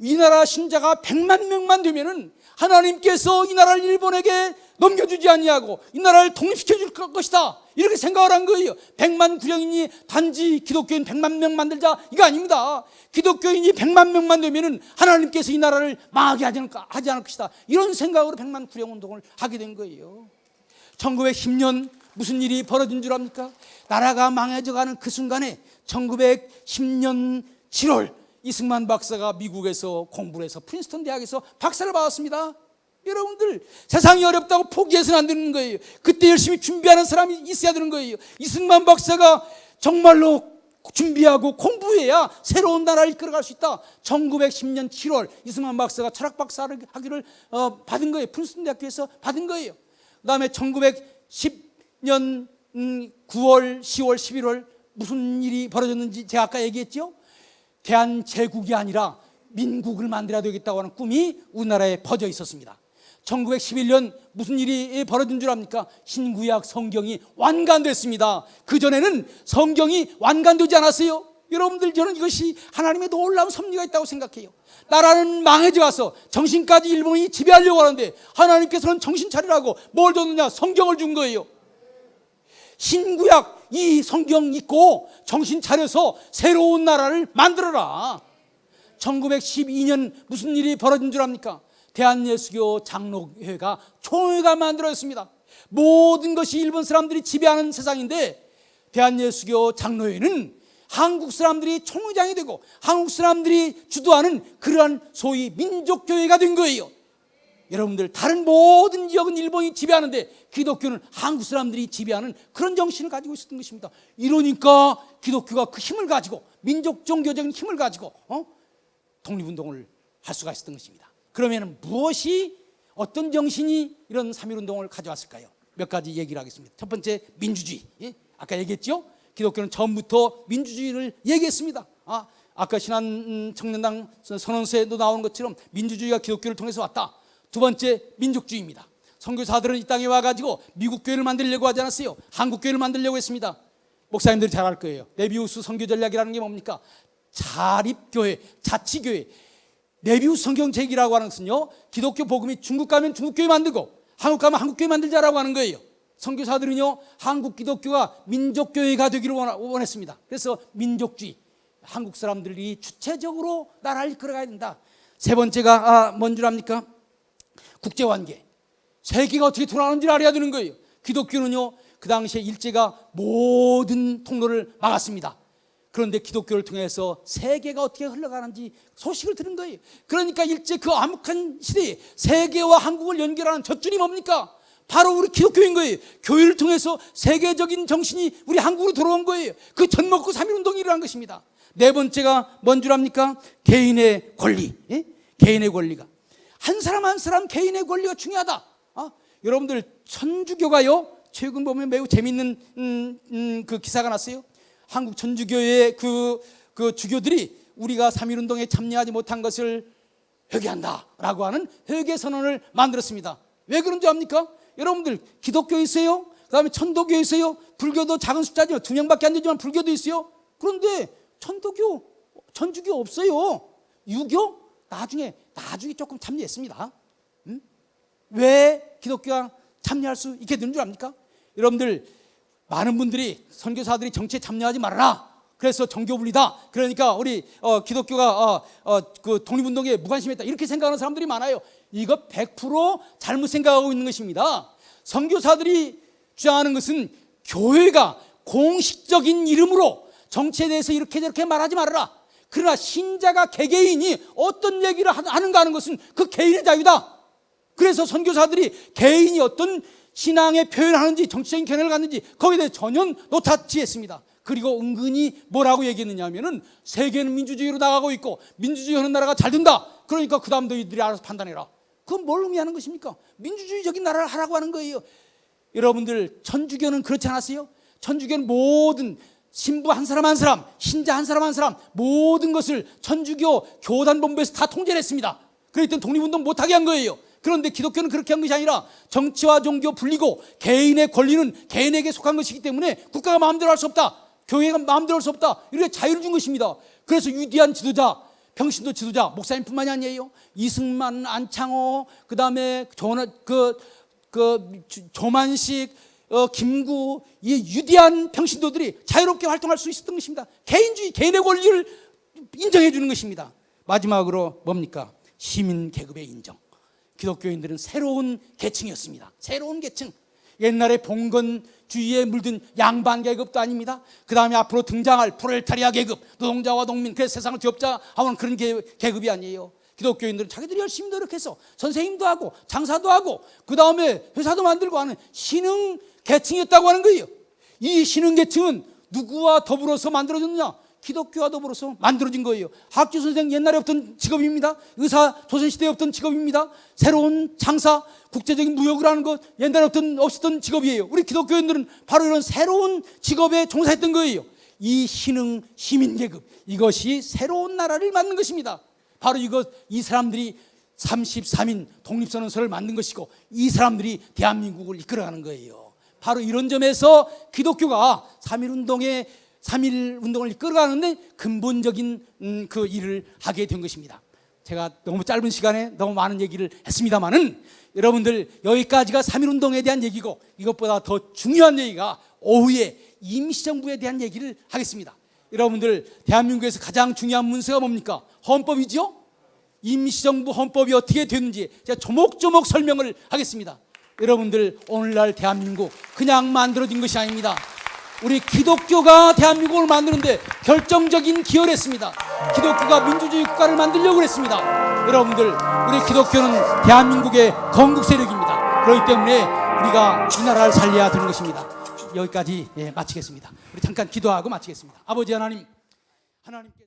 이 나라 신자가 100만 명만 되면은 하나님께서 이 나라를 일본에게 넘겨주지 아니하고 이 나라를 독립시켜 줄 것이다, 이렇게 생각을 한 거예요. 100만 구령이니 단지 기독교인 100만 명 만들자, 이거 아닙니다. 기독교인이 100만 명만 되면은 하나님께서 이 나라를 망하게 하지 않을 것이다, 이런 생각으로 100만 구령 운동을 하게 된 거예요. 1910년 무슨 일이 벌어진 줄 압니까? 나라가 망해져가는 그 순간에 1910년 7월 이승만 박사가 미국에서 공부를 해서 프린스턴 대학에서 박사를 받았습니다. 여러분들, 세상이 어렵다고 포기해서는 안 되는 거예요. 그때 열심히 준비하는 사람이 있어야 되는 거예요. 이승만 박사가 정말로 준비하고 공부해야 새로운 나라를 이끌어갈 수 있다. 1910년 7월 이승만 박사가 철학 박사를 하기를 받은 거예요. 프린스턴 대학교에서 받은 거예요. 그 다음에 1910년 9월, 10월, 11월 무슨 일이 벌어졌는지 제가 아까 얘기했죠. 대한제국이 아니라 민국을 만들어야 되겠다고 하는 꿈이 우리나라에 퍼져 있었습니다. 1911년 무슨 일이 벌어진 줄 압니까? 신구약 성경이 완간됐습니다. 그전에는 성경이 완간되지 않았어요. 여러분들, 저는 이것이 하나님의 놀라운 섭리가 있다고 생각해요. 나라는 망해져 가서 정신까지 일본이 지배하려고 하는데 하나님께서는 정신 차리라고 뭘 줬느냐? 성경을 준 거예요. 신구약 이 성경 읽고 정신 차려서 새로운 나라를 만들어라. 1912년 무슨 일이 벌어진 줄 압니까? 대한예수교 장로회가 총회가 만들어졌습니다. 모든 것이 일본 사람들이 지배하는 세상인데 대한예수교 장로회는 한국 사람들이 총회장이 되고 한국 사람들이 주도하는 그러한 소위 민족교회가 된 거예요. 여러분들, 다른 모든 지역은 일본이 지배하는데 기독교는 한국 사람들이 지배하는 그런 정신을 가지고 있었던 것입니다. 이러니까 기독교가 그 힘을 가지고, 민족 종교적인 힘을 가지고 독립운동을 할 수가 있었던 것입니다. 그러면 무엇이, 어떤 정신이 이런 3.1운동을 가져왔을까요? 몇 가지 얘기를 하겠습니다. 첫 번째, 민주주의. 아까 얘기했죠? 기독교는 처음부터 민주주의를 얘기했습니다. 아까 신한 청년당 선언서에도 나오는 것처럼 민주주의가 기독교를 통해서 왔다. 두 번째, 민족주의입니다. 선교사들은 이 땅에 와가지고 미국 교회를 만들려고 하지 않았어요. 한국 교회를 만들려고 했습니다. 목사님들이 잘 알 거예요. 네비우스 선교 전략이라는 게 뭡니까? 자립교회, 자치교회. 네비우스 성경책이라고 하는 것은요, 기독교 복음이 중국 가면 중국 교회 만들고 한국 가면 한국 교회 만들자라고 하는 거예요. 선교사들은요, 한국 기독교가 민족교회가 되기를 원했습니다. 그래서 민족주의, 한국 사람들이 주체적으로 나라를 이끌어가야 된다. 세 번째가 뭔 줄 압니까? 국제관계. 세계가 어떻게 돌아가는지를 알아야 되는 거예요. 기독교는요, 그 당시에 일제가 모든 통로를 막았습니다. 그런데 기독교를 통해서 세계가 어떻게 흘러가는지 소식을 들은 거예요. 그러니까 일제 그 암흑한 시대에 세계와 한국을 연결하는 젖줄이 뭡니까? 바로 우리 기독교인 거예요. 교회를 통해서 세계적인 정신이 우리 한국으로 들어온 거예요. 그 젖먹고 3.1운동이 일어난 것입니다. 네 번째가 뭔 줄 압니까? 개인의 권리. 예? 개인의 권리가. 한 사람 한 사람 개인의 권리가 중요하다. 여러분들 천주교가요, 최근 보면 매우 재밌는 그 기사가 났어요. 한국 천주교의 그 주교들이 우리가 3.1운동에 참여하지 못한 것을 회개한다라고 하는 회개 선언을 만들었습니다. 왜 그런지 압니까? 여러분들 기독교 있어요, 그 다음에 천도교 있어요, 불교도 작은 숫자지만 2명밖에 안 되지만 불교도 있어요. 그런데 천도교, 천주교 없어요. 유교 나중에 조금 참여했습니다. 왜 기독교가 참여할 수 있게 되는 줄 압니까? 여러분들 많은 분들이 선교사들이 정치에 참여하지 말아라, 그래서 정교분리다, 그러니까 우리 기독교가 그 독립운동에 무관심했다, 이렇게 생각하는 사람들이 많아요. 이거 100% 잘못 생각하고 있는 것입니다. 선교사들이 주장하는 것은 교회가 공식적인 이름으로 정치에 대해서 이렇게 저렇게 말하지 말아라. 그러나 신자가 개개인이 어떤 얘기를 하는가 하는 것은 그 개인의 자유다. 그래서 선교사들이 개인이 어떤 신앙의 표현을 하는지, 정치적인 견해를 갖는지 거기에 대해 전혀 노타치했습니다. 그리고 은근히 뭐라고 얘기했느냐 하면은 세계는 민주주의로 나가고 있고 민주주의 하는 나라가 잘 된다. 그러니까 그 다음 너희들이 알아서 판단해라. 그건 뭘 의미하는 것입니까? 민주주의적인 나라를 하라고 하는 거예요. 여러분들 천주교는 그렇지 않았어요? 천주교는 모든 신부 한 사람 한 사람, 신자 한 사람 한 사람 모든 것을 천주교 교단본부에서 다 통제를 했습니다. 그랬더니 독립운동 못하게 한 거예요. 그런데 기독교는 그렇게 한 것이 아니라 정치와 종교 분리고 개인의 권리는 개인에게 속한 것이기 때문에 국가가 마음대로 할 수 없다, 교회가 마음대로 할 수 없다, 이렇게 자유를 준 것입니다. 그래서 위대한 지도자, 평신도 지도자, 목사님뿐만이 아니에요. 이승만, 안창호, 그 다음에 조만식, 김구, 이 위대한 평신도들이 자유롭게 활동할 수 있었던 것입니다. 개인주의, 개인의 권리를 인정해 주는 것입니다. 마지막으로 뭡니까? 시민 계급의 인정. 기독교인들은 새로운 계층이었습니다. 새로운 계층. 옛날에 봉건주의에 물든 양반 계급도 아닙니다. 그 다음에 앞으로 등장할 프롤레타리아 계급, 노동자와 농민, 그래서 세상을 뒤엎자 하는 그런 계급이 아니에요. 기독교인들은 자기들이 열심히 노력해서 선생님도 하고 장사도 하고 그 다음에 회사도 만들고 하는 신흥 계층이었다고 하는 거예요. 이 신흥 계층은 누구와 더불어서 만들어졌느냐? 기독교와 더불어서 만들어진 거예요. 학교 선생 옛날에 없던 직업입니다. 의사 조선시대에 없던 직업입니다. 새로운 장사, 국제적인 무역을 하는 것 옛날에 없었던 직업이에요. 우리 기독교인들은 바로 이런 새로운 직업에 종사했던 거예요. 이 신흥 시민계급, 이것이 새로운 나라를 만든 것입니다. 바로 이 사람들이 33인 독립선언서를 만든 것이고 이 사람들이 대한민국을 이끌어가는 거예요. 바로 이런 점에서 기독교가 3.1운동을 이끌어가는데 근본적인 그 일을 하게 된 것입니다. 제가 너무 짧은 시간에 너무 많은 얘기를 했습니다만은 여러분들 여기까지가 3.1운동에 대한 얘기고 이것보다 더 중요한 얘기가 오후에 임시정부에 대한 얘기를 하겠습니다. 여러분들 대한민국에서 가장 중요한 문서가 뭡니까? 헌법이죠. 임시정부 헌법이 어떻게 됐는지 제가 조목조목 설명을 하겠습니다. 여러분들 오늘날 대한민국 그냥 만들어진 것이 아닙니다. 우리 기독교가 대한민국을 만드는데 결정적인 기여를 했습니다. 기독교가 민주주의 국가를 만들려고 했습니다. 여러분들 우리 기독교는 대한민국의 건국 세력입니다. 그렇기 때문에 우리가 이 나라를 살려야 되는 것입니다. 여기까지 마치겠습니다. 우리 잠깐 기도하고 마치겠습니다. 아버지 하나님, 하나님께